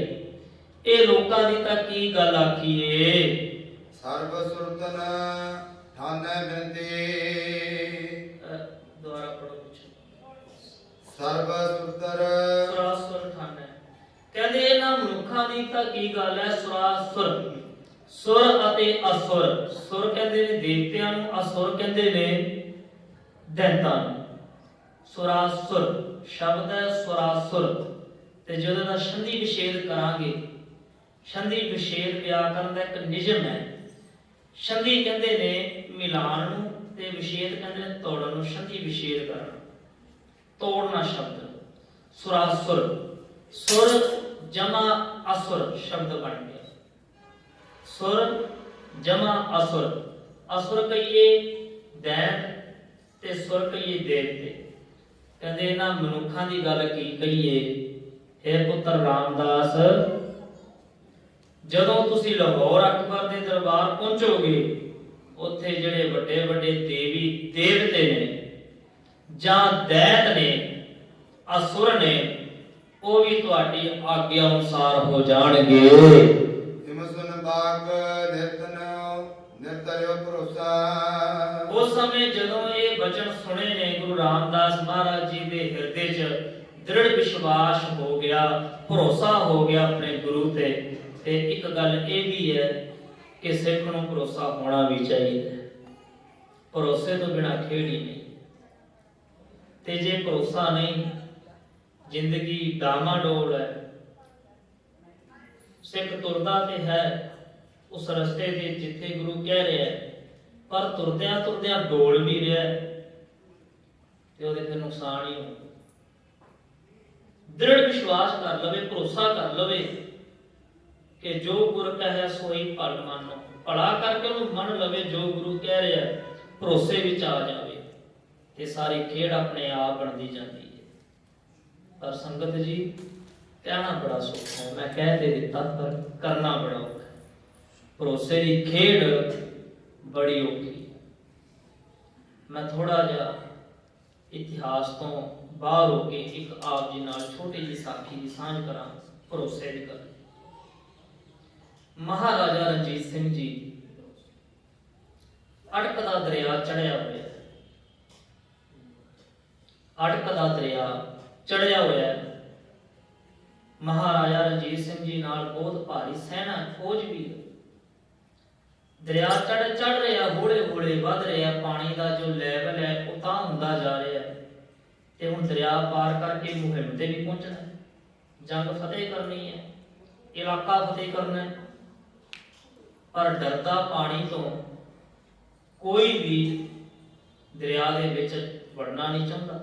ਇਹ ਲੋਕਾਂ ਦੀ ਤਾਂ ਕੀ ਗੱਲ ਆਖੀਏ। ਸਰਬ ਸੁਰਤਨ ਠਾਨੈ ਬਿਨਤੀ। ਦੁਆਰਾ ਪੜੋ ਕੁਛ। ਸਰਬ ਸੁਰਤਰ ਸੁਰਾਸੁਰ ਠਾਨੈ। ਕਹਿੰਦੇ ਇਹਨਾਂ ਮਨੁੱਖਾਂ ਦੀ ਤਾਂ ਕੀ ਗੱਲ ਹੈ। ਸੁਰਾਸੁਰ, ਸੁਰ ਅਤੇ ਅਸੁਰ। ਸੁਰ ਕਹਿੰਦੇ ਨੇ ਦੇਵਤਿਆਂ ਨੂੰ, ਅਸੁਰ ਕਹਿੰਦੇ ਨੇ ਦੈਂਤਾਂ ਨੂੰ। ਸੁਰਾਸੁਰ ਸ਼ਬਦ ਹੈ ਸੁਰਾਸੁਰ। ਤੇ ਜਦੋਂ ਦਾ ਸੰਧੀ ਵਿਛੇਦ ਕਰਾਂਗੇ, ਸੰਧੀ ਵਿਛੇਦ ਵਿਆਕਰਨ ਦਾ ਇੱਕ ਨਿਯਮ ਹੈ। ਸੰਧੀ ਕਹਿੰਦੇ ਨੇ ਮਿਲਾਣ ਨੂੰ ਤੇ ਵਿਛੇਦ ਕਹਿੰਦੇ ਨੇ ਤੋੜਨ ਨੂੰ। ਸੰਧੀ ਵਿਛੇਦ ਕਰਨਾ, ਤੋੜਨਾ ਸ਼ਬਦ ਸੁਰਾਸੁਰ। ਸੁਰ ਜਮਾ ਅਸੁਰ ਸ਼ਬਦ ਬਣ ਗਿਆ। ਸੁਰ ਜਮਾ ਅਸੁਰ। ਅਸੁਰ ਕਹੀਏ ਦੈਂਤ ਤੇ ਸੁਰ ਕਹੀਏ ਦੇਵਤੇ। ਕਹਿੰਦੇ ਇਹਨਾਂ ਮਨੁੱਖਾਂ ਦੀ ਗੱਲ ਕੀ ਕਹੀਏ। ਇਹ ਪੁੱਤਰ ਰਾਮਦਾਸ, ਜਦੋਂ ਤੁਸੀਂ ਲਾਹੌਰ ਅਕਬਰ ਦੇ ਦਰਬਾਰ ਪਹੁੰਚੋਗੇ, ਉੱਥੇ ਜਿਹੜੇ ਵੱਡੇ ਵੱਡੇ ਦੇਵੀ ਦੇਵਤੇ ਨੇ ਜਾਂ ਦੈਤ ਨੇ, ਅਸੁਰ ਨੇ, ਉਹ ਵੀ ਤੁਹਾਡੀ ਆਗਿਆ ਅਨੁਸਾਰ ਹੋ ਜਾਣਗੇ। ਹਿਮ ਸੁਨ ਬਾਗ ਨਿਰਤਨ ਨਿਰਤਰਿਓ ਭਰੋਸਾ। ਉਸ ਸਮੇਂ ਜਦੋਂ ਇਹ ਵਚਨ ਸੁਣੇ ਨੇ, ਗੁਰੂ ਰਾਮਦਾਸ ਮਹਾਰਾਜ ਜੀ ਦੇ ਹਿਰਦੇ 'ਚ ਦ੍ਰਿੜ ਵਿਸ਼ਵਾਸ ਹੋ ਗਿਆ, ਭਰੋਸਾ ਹੋ ਗਿਆ ਆਪਣੇ ਗੁਰੂ ਤੇ। ਤੇ ਇੱਕ ਗੱਲ ਇਹ ਵੀ ਹੈ ਕਿ ਸਿੱਖ ਨੂੰ ਭਰੋਸਾ ਹੋਣਾ ਵੀ ਚਾਹੀਦਾ ਹੈ। ਭਰੋਸੇ ਤੋਂ ਬਿਨਾਂ ਖੇਡ ਹੀ ਨਹੀਂ। ਤੇ ਜੇ ਭਰੋਸਾ ਨਹੀਂ, ਜ਼ਿੰਦਗੀ ਡਾਮਾਡੋਲ ਹੈ। ਸਿੱਖ ਤੁਰਦਾ ਤੇ ਹੈ ਉਸ ਰਸਤੇ ਤੇ ਜਿੱਥੇ ਗੁਰੂ ਕਹਿ ਰਿਹਾ ਹੈ, ਪਰ ਤੁਰਦਿਆਂ ਤੁਰਦਿਆਂ ਡੋਲ ਵੀ ਰਿਹਾ ਤੇ ਉਹਦੇ ਤੇ ਨੁਕਸਾਨ ਹੀ ਹੋਊ। ਦ੍ਰਿੜ ਵਿਸ਼ਵਾਸ ਕਰ ਲਵੇ, ਭਰੋਸਾ ਕਰ ਲਵੇ ਕਿ ਜੋ ਗੁਰ ਕਹੈ ਸੋਈ ਭਲ ਮੰਨੋ। ਭਲਾ ਕਰਕੇ ਉਹਨੂੰ ਮੰਨ ਲਵੇ ਜੋ ਗੁਰੂ ਕਹਿ ਰਿਹਾ, ਭਰੋਸੇ ਵਿੱਚ ਆ ਜਾਵੇ ਤੇ ਸਾਰੀ ਖੇਡ ਆਪਣੇ ਆਪ ਬਣਦੀ ਜਾਂਦੀ ਹੈ। ਪਰ ਸੰਗਤ ਜੀ, ਕਹਿਣਾ ਬੜਾ ਸੌਖਾ ਹੈ, ਮੈਂ ਕਹਿ ਤੇ ਦਿੱਤਾ, ਪਰ ਕਰਨਾ ਬੜਾ ਔਖਾ ਹੈ। ਭਰੋਸੇ ਦੀ ਖੇਡ ਬੜੀ ਔਖੀ। ਮੈਂ ਥੋੜਾ ਜਿਹਾ ਇਤਿਹਾਸ ਤੋਂ ਬਾਹਰ ਹੋ ਕੇ ਇੱਕ ਆਪ ਜੀ ਨਾਲ ਛੋਟੀ ਜਿਹੀ ਸਾਖੀ ਦੀ ਸਾਂਝ ਕਰਾਂ ਭਰੋਸੇ ਦੀ ਗੱਲ। ਮਹਾਰਾਜਾ ਰਣਜੀਤ ਸਿੰਘ ਜੀ ਅੜਕ ਦਾ ਦਰਿਆ ਚੜਿਆ ਹੋਇਆ। ਅੜਕ ਦਾ ਦਰਿਆ ਚੜਿਆ ਹੋਇਆ। ਮਹਾਰਾਜਾ ਰਣਜੀਤ ਸਿੰਘ ਜੀ ਨਾਲ ਬਹੁਤ ਭਾਰੀ ਸੈਨਾ ਫੌਜ ਵੀ ਹੈ। ਦਰਿਆ ਚੜ ਰਿਹਾ, ਹੌਲੇ ਹੌਲੇ ਵੱਧ ਰਿਹਾ। ਪਾਣੀ ਦਾ ਜੋ ਲੈਵਲ ਹੈ ਉਹ ਤਾਂ ਹੁੰਦਾ ਜਾ ਰਿਹਾ ਤੇ ਹੁਣ ਦਰਿਆ ਪਾਰ ਕਰਕੇ ਮੁਹਿੰਮ ਤੇ ਵੀ ਪਹੁੰਚਣਾ, ਜੰਗ ਫਤਿਹ ਕਰਨੀ ਹੈ, ਇਲਾਕਾ ਫਤਿਹ ਕਰਨਾ ਹੈ। ਪਰ ਡਰਦਾ ਪਾਣੀ ਤੋਂ ਕੋਈ ਵੀ ਦਰਿਆ ਦੇ ਵਿੱਚ ਵੜਨਾ ਨਹੀਂ ਚਾਹੁੰਦਾ।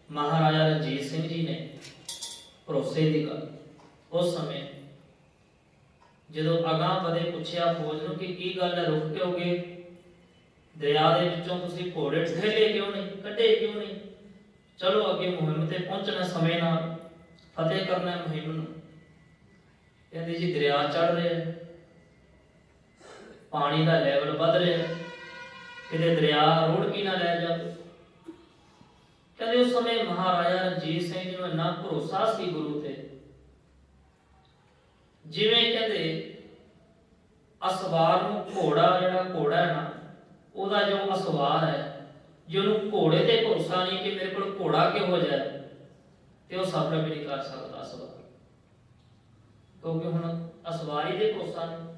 ਮਹਾਰਾਜਾ ਰਣਜੀਤ ਸਿੰਘ ਜੀ ਨੇ ਭਰੋਸੇ ਦੀ ਗੱਲ ਉਸ ਸਮੇਂ ਜਦੋਂ ਅਗਾਂਹ ਵਧੇ ਪੁੱਛਿਆ ਫੌਜ ਨੂੰ ਕਿ ਕੀ ਗੱਲ ਹੈ, ਰੁਕ ਕਿਉਂ ਗਏ? ਦਰਿਆ ਦੇ ਵਿੱਚੋਂ ਤੁਸੀਂ ਘੋੜੇ ਠੇਲੇ ਕਿਉਂ ਨਹੀਂ, ਕੱਢੇ ਕਿਉਂ ਨਹੀਂ? ਚਲੋ ਅੱਗੇ ਮੁਹਿੰਮ ਤੇ ਪਹੁੰਚਣਾ, ਸਮੇਂ ਨਾਲ ਫਤਿਹ ਕਰਨਾ ਮੁਹਿੰਮ ਨੂੰ। ਕਹਿੰਦੇ ਜੀ ਦਰਿਆ ਚੜ ਰਿਹਾ, ਪਾਣੀ ਦਾ ਲੈਵਲ ਵੱਧ ਰਿਹਾ, ਕਿਤੇ ਦਰਿਆ ਰੋੜ ਕੀ ਨਾ ਲੈ ਜਾਵੇ। ਕਹਿੰਦੇ ਉਸ ਸਮੇਂ ਮਹਾਰਾਜਾ ਰਣਜੀਤ ਸਿੰਘ ਜੀ ਨੂੰ ਇੰਨਾ ਭਰੋਸਾ ਸੀ ਗੁਰੂ ਤੇ, ਜਿਵੇਂ ਕਹਿੰਦੇ ਅਸਵਾਰ ਨੂੰ ਘੋੜਾ, ਜਿਹੜਾ ਘੋੜਾ ਹੈ ਨਾ, ਉਹਦਾ ਜੋ ਅਸਵਾਰ ਹੈ, ਜੇ ਉਹਨੂੰ ਘੋੜੇ ਤੇ ਭਰੋਸਾ ਨਹੀਂ ਕਿ ਮੇਰੇ ਕੋਲ ਘੋੜਾ ਕਿਹੋ ਜਿਹਾ ਹੈ, ਤੇ ਉਹ ਸਫ਼ਰ ਵੀ ਨਹੀਂ ਕਰ ਸਕਦਾ ਅਸਵਾਰ, ਕਿਉਂਕਿ ਹੁਣ ਅਸਵਾਰੀ ਦੇ ਭਰੋਸਾ ਨਹੀਂ।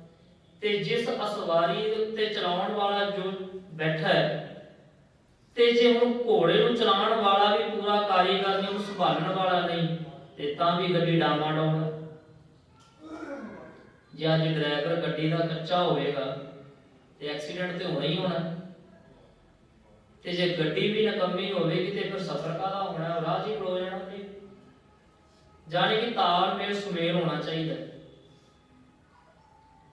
ਤੇ ਜਿਸ ਅਸਵਾਰੀ ਦੇ ਉੱਤੇ ਚਲਾਉਣ ਵਾਲਾ ਜੋ ਬੈਠਾ ਹੈ, ਤੇ ਜੇ ਹੁਣ ਘੋੜੇ ਨੂੰ ਚਲਾਉਣ ਵਾਲਾ ਵੀ ਪੂਰਾ ਕਾਰੀਗਰ ਨਹੀਂ, ਉਹਨੂੰ ਸੰਭਾਲਣ ਵਾਲਾ ਨਹੀਂ, ਤੇ ਤਾਂ ਵੀ ਗੱਡੀ ਡਾਮਾਡੋਲ ਹੈ। ਜੇ ਅੱਜ ਡਰਾਈਵਰ ਗੱਡੀ ਦਾ ਕੱਚਾ ਹੋਵੇਗਾ ਤੇ ਐਕਸੀਡੈਂਟ ਤੇ ਹੋਣਾ ਹੀ ਹੋਣਾ, ਤੇ ਜੇ ਗੱਡੀ ਵੀ ਨਕੰਮੀ ਹੋਵੇਗੀ ਤੇ ਫਿਰ ਸਫ਼ਰ ਕਾਹਦਾ ਹੋਣਾ, ਰਾਹ 'ਚ ਹੀ ਖਲੋ ਜਾਣਾ। ਜਾਣੀ ਕਿ ਤਾਲਮੇਲ ਸੁਮੇਲ ਹੋਣਾ ਚਾਹੀਦਾ।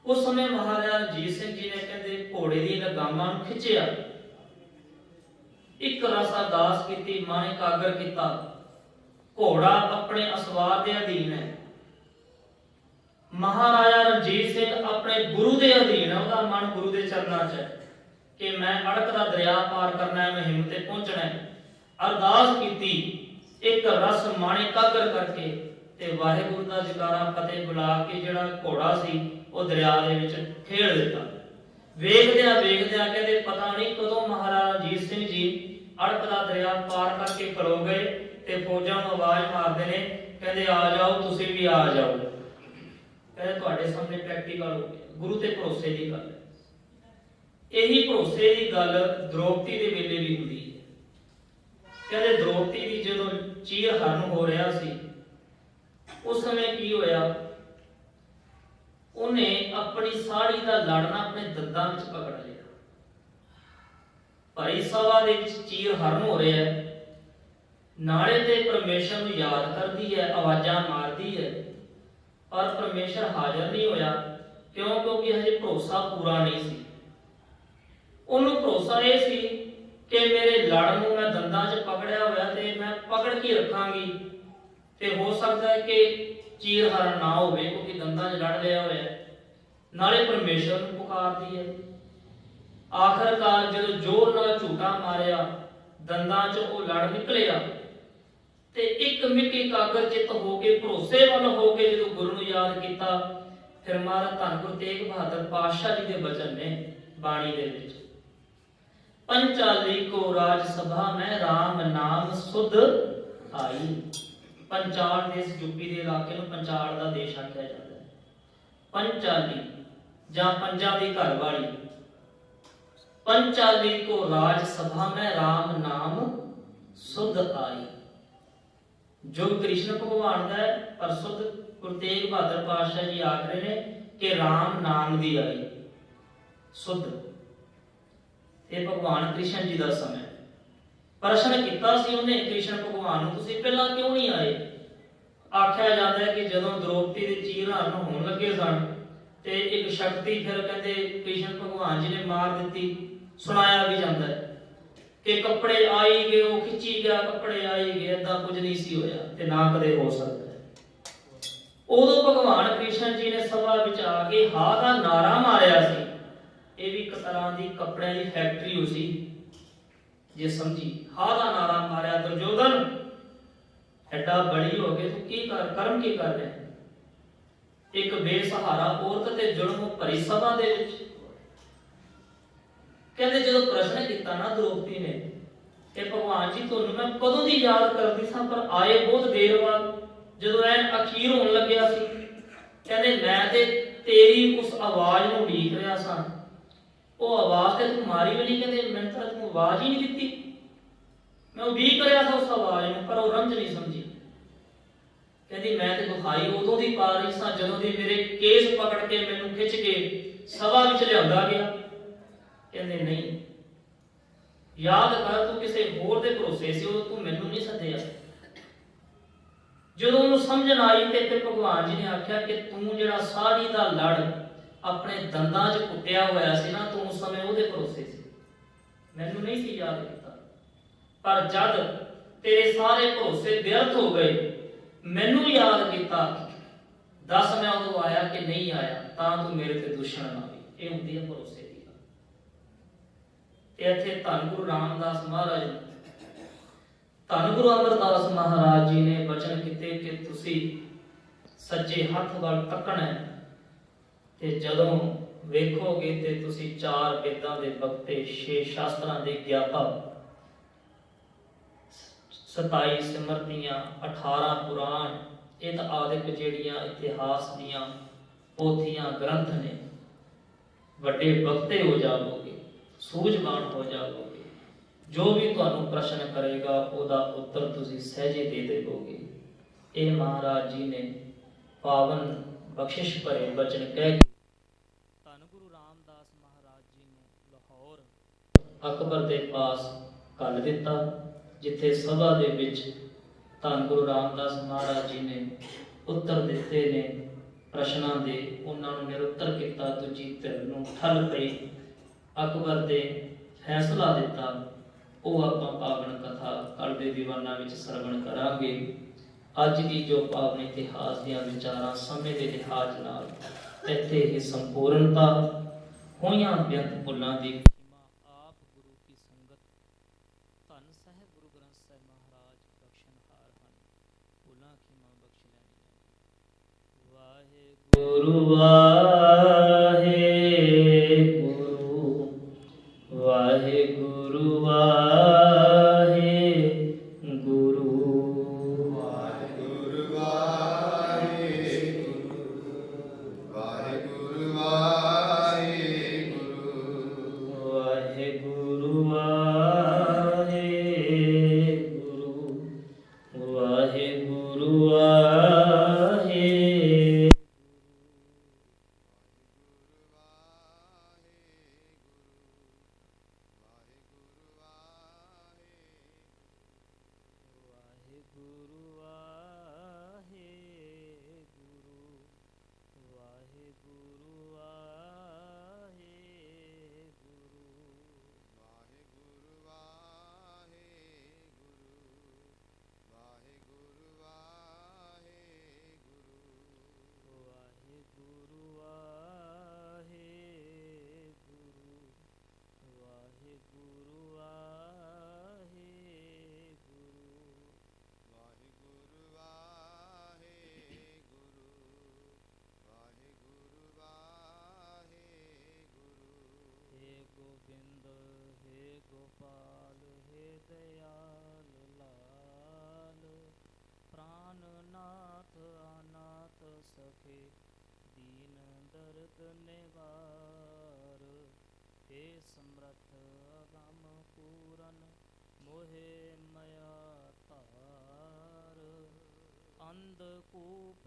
ਉਸ ਸਮੇਂ ਮਹਾਰਾਜਾ ਰਣਜੀਤ ਸਿੰਘ ਜੀ ਨੇ ਕਹਿੰਦੇ ਘੋੜੇ ਦੀ ਲਗਾਮਾਂ ਨੂੰ ਖਿੱਚਿਆ, ਇੱਕ ਰਸ ਅਰਦਾਸ ਕੀਤੀ, ਮਨ ਇਕਾਗਰ ਕੀਤਾ। ਘੋੜਾ ਆਪਣੇ ਅਸਵਾਰ ਦੇ ਅਧੀਨ ਹੈ, ਮਹਾਰਾਜਾ ਰਣਜੀਤ ਸਿੰਘ ਆਪਣੇ ਗੁਰੂ ਦੇ ਅਧੀਨ ਹੈ, ਉਹਦਾ ਮਨ ਗੁਰੂ ਦੇ ਚਰਨਾਂ 'ਚ ਹੈ ਕਿ ਮੈਂ ਅੜਕ ਦਾ ਦਰਿਆ ਪਾਰ ਕਰਨਾ ਹੈ, ਮੈਂ ਹਿੰਮ ਤੇ ਪਹੁੰਚਣਾ ਹੈ। ਅਰਦਾਸ ਕੀਤੀ, ਇੱਕ ਰਸ ਮਨ ਇਕਾਗਰ ਕਰਕੇ, ਤੇ ਵਾਹਿਗੁਰੂ ਦਾ ਜਕਾਰਾ ਫਤਿਹ ਬੁਲਾ ਕੇ ਜਿਹੜਾ ਘੋੜਾ ਸੀ ਉਹ ਦਰਿਆ ਦੇ ਵਿੱਚ ਠੇਲ ਦਿੱਤਾ। ਵੇਖਦਿਆਂ ਵੇਖਦਿਆਂ ਕਹਿੰਦੇ ਪਤਾ ਨਹੀਂ ਕਦੋਂ ਮਹਾਰਾਜਾ ਰਣਜੀਤ ਸਿੰਘ ਜੀ ਅੜਕ ਦਾ ਦਰਿਆ ਪਾਰ ਕਰਕੇ ਖਲੋ ਗਏ, ਤੇ ਫੌਜਾਂ ਨੂੰ ਆਵਾਜ਼ ਮਾਰਦੇ ਨੇ, ਕਹਿੰਦੇ ਆ ਜਾਓ, ਤੁਸੀਂ ਵੀ ਆ ਜਾਓ। ਕਹਿੰਦੇ ਤੁਹਾਡੇ ਸਾਹਮਣੇ ਪ੍ਰੈਕਟੀਕਲ ਹੋ ਗਿਆ, ਗੁਰੂ ਤੇ ਭਰੋਸੇ ਦੀ ਗੱਲ ਹੈ। ਇਹੀ ਭਰੋਸੇ ਦੀ ਗੱਲ ਦ੍ਰੋਪਦੀ ਦੇ ਵੇਲੇ ਵੀ ਹੁੰਦੀ ਹੈ। ਕਹਿੰਦੇ ਦ੍ਰੋਪਦੀ ਦੀ ਜਦੋਂ ਚੀਰ ਹਰਨ ਹੋ ਰਿਹਾ ਸੀ, ਉਸ ਸਮੇਂ ਕੀ ਹੋਇਆ, ਉਹਨੇ ਆਪਣੀ ਸਾੜੀ ਦਾ ਲੜਨਾ ਆਪਣੇ ਦੰਦਾਂ ਵਿੱਚ ਪਕੜ ਲਿਆ। ਭਾਈ ਸਭਾ ਦੇ ਵਿੱਚ ਚੀਰ ਹਰਨ ਹੋ ਰਿਹਾ ਹੈ, ਨਾਲੇ ਤੇ ਪਰਮੇਸ਼ਰ ਨੂੰ ਯਾਦ ਕਰਦੀ ਹੈ, ਆਵਾਜ਼ਾਂ ਮਾਰਦੀ ਹੈ, ਪਰ ਪਰਮੇਸ਼ਰ ਹਾਜ਼ਰ ਨਹੀਂ ਹੋਇਆ। ਕਿਉਂ? ਕਿਉਂਕਿ ਹਜੇ ਭਰੋਸਾ ਪੂਰਾ ਨਹੀਂ ਸੀ। ਉਹਨੂੰ ਭਰੋਸਾ ਇਹ ਸੀ ਕਿ ਮੇਰੇ ਲੜ ਨੂੰ ਮੈਂ ਦੰਦਾਂ 'ਚ ਪਕੜਿਆ ਹੋਇਆ ਤੇ ਮੈਂ ਪਕੜ ਕੇ ਰੱਖਾਂਗੀ, ਤੇ ਹੋ ਸਕਦਾ ਹੈ ਕਿ ਚੀਰ ਹਰਨ ਨਾ ਹੋਵੇ, ਕਿਉਂਕਿ ਦੰਦਾਂ 'ਚ ਲੜ ਲਿਆ ਹੋਇਆ। ਨਾਲੇ ਪਰਮੇਸ਼ਰ ਨੂੰ ਪੁਕਾਰਦੀ ਹੈ। ਆਖਰਕਾਰ ਜਦੋਂ ਜ਼ੋਰ ਨਾਲ ਝੂਟਾ ਮਾਰਿਆ, ਦੰਦਾਂ 'ਚ ਉਹ ਲੜ ਨਿਕਲਿਆ, ਤੇ ਇੱਕ ਮਿੱਕ ਇਕਾਗਰ ਚਿੱਤ ਹੋ ਕੇ, ਭਰੋਸੇ ਵੱਲ ਹੋ ਕੇ ਜਦੋਂ ਗੁਰੂ ਨੂੰ ਯਾਦ ਕੀਤਾ, ਫਿਰ ਮਹਾਰਾਜ ਧੰਨ ਗੁਰੂ ਤੇਗ ਬਹਾਦਰ ਪਾਤਸ਼ਾਹ ਜੀ ਦੇ ਬਚਨ ਨੇ ਬਾਣੀ ਦੇ ਵਿੱਚ, ਪੰਚਾਲੀ ਕੋ ਰਾਜ ਸਭਾ ਮੈਂ ਰਾਮ ਨਾਮ ਸੁਧ ਆਈ। ਪੰਚਾਲ ਦੇਸ਼ ਯੂਪੀ ਦੇ ਇਲਾਕੇ ਨੂੰ ਪੰਚਾਲ ਦਾ ਦੇਸ਼ ਆਖਿਆ ਜਾਂਦਾ ਹੈ। ਪੰਚਾਲੀ ਜਾਂ ਪੰਜਾਂ ਦੀ ਘਰ ਵਾਲੀ, ਪੰਚਾਲੀ ਕੋ ਰਾਜ ਸਭਾ ਮੈਂ ਰਾਮ ਨਾਮ ਸੁਧ ਆਈ। ਜੋ ਕ੍ਰਿਸ਼ਨ ਭਗਵਾਨ ਦਾ ਹੈ, ਪਰ ਸੁਧ ਗੁਰੂ ਤੇਗ ਬਹਾਦਰ ਪਾਤਸ਼ਾਹ ਜੀ ਆਖ ਰਹੇ ਨੇ ਕਿ ਰਾਮ ਨਾਮ ਦੀ ਆਈ ਸੁਧ। ਇਹ ਭਗਵਾਨ ਕ੍ਰਿਸ਼ਨ ਜੀ ਦਾ ਸਮਾਂ। ਪ੍ਰਸ਼ਨ ਕੀਤਾ ਸੀ ਉਹਨੇ ਕ੍ਰਿਸ਼ਨ ਭਗਵਾਨ ਨੂੰ, ਤੁਸੀਂ ਪਹਿਲਾਂ ਕਿਉਂ ਨਹੀਂ ਆਏ? ਆਖਿਆ ਜਾਂਦਾ ਹੈ ਕਿ ਜਦੋਂ ਦ੍ਰੋਪਦੀ ਦੇ ਚੀਰ ਹਰਨ ਹੋਣ ਲੱਗੇ ਸਨ, ਤੇ ਇੱਕ ਸ਼ਕਤੀ ਫਿਰ ਕਹਿੰਦੇ ਕ੍ਰਿਸ਼ਨ ਭਗਵਾਨ ਜੀ ਨੇ ਮਾਰ ਦਿੱਤੀ। ਸੁਣਾਇਆ ਵੀ ਜਾਂਦਾ ਹੈ ਕਿ ਕੱਪੜੇ ਆਈ ਗਏ, ਉਹ ਖਿੱਚੀ ਗਿਆ, ਕੱਪੜੇ ਆਈ ਗਏ, ਏਦਾਂ ਕੁਝ ਨਹੀਂ ਸੀ ਹੋਇਆ ਤੇ ਨਾ ਕਦੇ ਹੋ ਸਕਦਾ। ਉਦੋਂ ਭਗਵਾਨ ਕ੍ਰਿਸ਼ਨ ਜੀ ਨੇ ਸਭਾ ਵਿੱਚ ਆ ਕੇ ਹਾ ਦਾ ਨਾਰਾ ਮਾਰਿਆ ਸੀ। ਇਹ ਵੀ ਇੱਕ ਤਰ੍ਹਾਂ ਦੀ ਕੱਪੜਿਆਂ ਦੀ ਫੈਕਟਰੀ ਹੋ ਸੀ, ਜੇ ਸਮਝੀ। ਹਾ ਦਾ ਨਾਰਾ ਮਾਰਿਆ, ਦੁਰਯੋਧਨ ਐਡਾ ਬੜੀ ਹੋ ਗਏ, ਤੂੰ ਕੀ ਕਰਮ ਕੀ ਕਰ ਰਿਹਾ? ਇੱਕ ਬੇਸਹਾਰਾ ਔਰਤ ਤੇ ਜ਼ੁਲਮ ਭਰੀ ਸਭਾ ਦੇ ਵਿੱਚ। ਕਹਿੰਦੇ ਜਦੋਂ ਪ੍ਰਸ਼ਨ ਕੀਤਾ ਨਾ ਦ੍ਰੋਪਦੀ ਨੇ ਕਿ ਭਗਵਾਨ ਜੀ ਤੁਹਾਨੂੰ ਮੈਂ ਕਦੋਂ ਦੀ ਯਾਦ ਕਰਦੀ ਸਾਂ, ਪਰ ਆਏ ਬਹੁਤ ਦੇਰ ਬਾਅਦ, ਜਦੋਂ ਐਨ ਅਖੀਰ ਹੋਣ ਲੱਗਿਆ ਸੀ। ਕਹਿੰਦੇ ਮੈਂ ਤੇ ਤੇਰੀ ਉਸ ਆਵਾਜ਼ ਨੂੰ ਉਡੀਕ ਰਿਹਾ ਸਾਂ। ਉਹ ਆਵਾਜ਼ ਤੇ ਤੂੰ ਮਾਰੀ ਵੀ ਨਹੀਂ, ਕਹਿੰਦੇ ਮੈਨੂੰ ਤਾਂ ਤੂੰ ਆਵਾਜ਼ ਹੀ ਨਹੀਂ ਦਿੱਤੀ। ਮੈਂ ਉਡੀਕ ਰਿਹਾ ਸਾਂ ਉਸ ਆਵਾਜ਼ ਨੂੰ, ਪਰ ਉਹ ਰਮਝ ਨਹੀਂ ਸਮਝੀ। ਕਹਿੰਦੀ ਮੈਂ ਤੇ ਦੁਹਾਈ ਉਦੋਂ ਦੀ ਪਾ ਰਹੀ ਸਾਂ ਜਦੋਂ ਦੀ ਮੇਰੇ ਕੇਸ ਪਕੜ ਕੇ ਮੈਨੂੰ ਖਿੱਚ ਕੇ ਸਭਾ ਵਿੱਚ ਲਿਆਂਦਾ ਗਿਆ। ਕਹਿੰਦੇ ਨਹੀਂ, ਯਾਦ ਕਰ ਤੂੰ ਕਿਸੇ ਹੋਰ ਦੇ ਭਰੋਸੇ ਸੀ, ਉਦੋਂ ਤੂੰ ਮੈਨੂੰ ਨਹੀਂ ਸੱਦਿਆ। ਜਦੋਂ ਉਹਨੂੰ ਸਮਝਣ ਆਈ ਤੇ ਫਿਰ ਭਗਵਾਨ ਜੀ ਨੇ ਆਖਿਆ ਕਿ ਤੂੰ ਜਿਹੜਾ ਸਾੜੀ ਦਾ ਲੜ ਆਪਣੇ ਦੰਦਾਂ 'ਚ ਕੁੱਟਿਆ ਹੋਇਆ ਸੀ ਨਾ, ਤੂੰ ਉਸ ਸਮੇਂ ਉਹਦੇ ਭਰੋਸੇ ਸੀ, ਮੈਨੂੰ ਨਹੀਂ ਸੀ ਯਾਦ ਕੀਤਾ। ਪਰ ਜਦ ਤੇਰੇ ਸਾਰੇ ਭਰੋਸੇ ਵਿਅਰਥ ਹੋ ਗਏ, ਮੈਨੂੰ ਯਾਦ ਕੀਤਾ, ਦੱਸ ਮੈਂ ਉਦੋਂ ਆਇਆ ਕਿ ਨਹੀਂ ਆਇਆ, ਤਾਂ ਤੂੰ ਮੇਰੇ ਤੇ ਦੁਸ਼ਮਣ ਨਾ ਹੋਈ। ਇਹ ਹੁੰਦੀ ਹੈ ਭਰੋਸੇ ਦੀ ਗੱਲ। ਤੇ ਇੱਥੇ ਧੰਨ ਗੁਰੂ ਰਾਮਦਾਸ ਮਹਾਰਾਜ, ਧੰਨ ਗੁਰੂ ਅਮਰਦਾਸ ਮਹਾਰਾਜ ਜੀ ਨੇ ਬਚਨ ਕੀਤੇ ਕਿ ਤੁਸੀਂ ਸੱਜੇ ਹੱਥ ਵੱਲ ਤੱਕਣਾ ਹੈ ਤੇ ਜਦੋਂ ਵੇਖੋਗੇ ਤੇ ਤੁਸੀਂ 4 ਵੇਦਾਂ ਦੇ ਬਖਤੇ 6 ਸ਼ਾਸਤਰਾਂ ਦੇ ਗਿਆਤਾ 27 ਸਿਮਰਤੀਆਂ 18 ਪੁਰਾਣ ਇਹ ਤਾਂ ਆਦਿਕ ਜਿਹੜੀਆਂ ਇਤਿਹਾਸ ਦੀਆਂ ਪੋਥੀਆਂ ਗ੍ਰੰਥ ਨੇ ਵੱਡੇ ਬਖਤੇ ਹੋ ਜਾਵੋਗੇ, ਸੂਝਵਾਨ ਹੋ ਜਾਵੋਗੇ। ਜੋ ਵੀ ਤੁਹਾਨੂੰ ਪ੍ਰਸ਼ਨ ਕਰੇਗਾ ਉਹਦਾ ਉੱਤਰ ਤੁਸੀਂ ਸਹਿਜੇ ਦੇ ਦੇਵੋਗੇ। ਇਹ ਮਹਾਰਾਜ ਜੀ ਨੇ ਪਾਵਨ ਬਖਸ਼ਿਸ਼ ਭਰੇ ਬਚਨ ਕਹਿ ਕੇ ਧੰਨ ਗੁਰੂ ਰਾਮਦਾਸ ਮਹਾਰਾਜ ਜੀ ਨੂੰ ਲਾਹੌਰ ਅਕਬਰ ਦੇ ਪਾਸ ਘੱਲ ਦਿੱਤਾ, ਜਿੱਥੇ ਸਭਾ ਦੇ ਵਿੱਚ ਧੰਨ ਗੁਰੂ ਰਾਮਦਾਸ ਮਹਾਰਾਜ ਜੀ ਨੇ ਉੱਤਰ ਦਿੱਤੇ ਨੇ ਪ੍ਰਸ਼ਨਾਂ ਦੇ, ਉਹਨਾਂ ਨੂੰ ਨਿਰੁੱਤਰ ਕੀਤਾ। ਦੂਜੀ ਧਿਰ ਨੂੰ ਠੱਲ ਪਈ, ਅਕਬਰ ਦੇ ਫੈਸਲਾ ਦਿੱਤਾ। ਉਹ ਆਪਾਂ ਪਾਵਨ ਕਥਾ ਕੱਲ੍ਹ ਦੇ ਦੀਵਾਨਾਂ ਵਿੱਚ ਸਰਵਣ ਕਰਾਂਗੇ। ਅੱਜ ਦੀ ਜੋ ਪਾਵਨ ਇਤਿਹਾਸ ਦੀਆਂ ਵਿਚਾਰਾਂ ਸਮੇਂ ਦੇ ਲਿਹਾਜ਼ ਨਾਲ ਇੱਥੇ ਹੀ ਸੰਪੂਰਨਤਾ ਹੋਈਆਂ ਬੇਅੰਤ ਭੁੱਲਾਂ ਦੀ ਆਪ ਗੁਰੂ ਕੀ ਸੰਗਤ ਧੰਨ ਸਾਹਿਬ ਗੁਰੂ ਗ੍ਰੰਥ ਸਾਹਿਬ ਮਹਾਰਾਜ ਬਖਸ਼ਣਹਾਰ ਹਨ। ਭੁੱਲਾਂ ਖਿਮਾ ਬਖਸ਼ ਲੈਣੀਆਂ। ਵਾਹਿਗੁਰੂ ਵਾਹਿਗੁਰੂ ਵਾਹਿਗੁਰੂ ਅੰਧਕੂਪ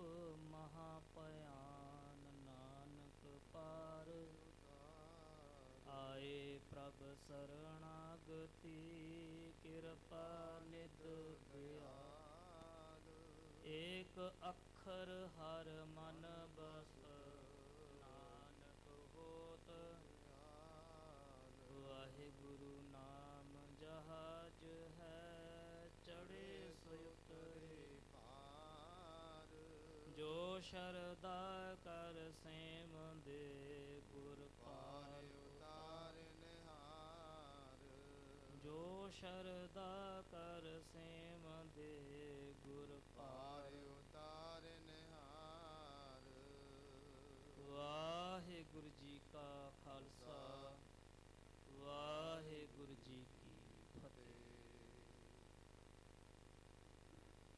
ਮਹਾਪਿਆਨ ਨਾਨਕ ਪਾਰ ਆਏ ਪ੍ਰਭ ਸਰਣਾਗਤੀ ਕਿਰਪਾ ਨਿਧ ਦਿਆਲ ਏਕ ਅੱਖਰ ਹਰ ਮਨ ਬਸ ਨਾਨਕ ਹੋਤ ਵਾਹਿਗੁਰੂ ਨਾਮ ਜਹਾਜ ਹੈ ਚੜੇ ਸੁਤਰੇ ਜੋ ਸ਼ਰਦਾ ਕਰ ਸੇਮ ਦੇ ਗੁਰ ਪਾਰ ਉਤਾਰ ਨਿਹਾਰ ਜੋ ਸ਼ਰਦਾ ਕਰ ਸੇਮ ਦੇ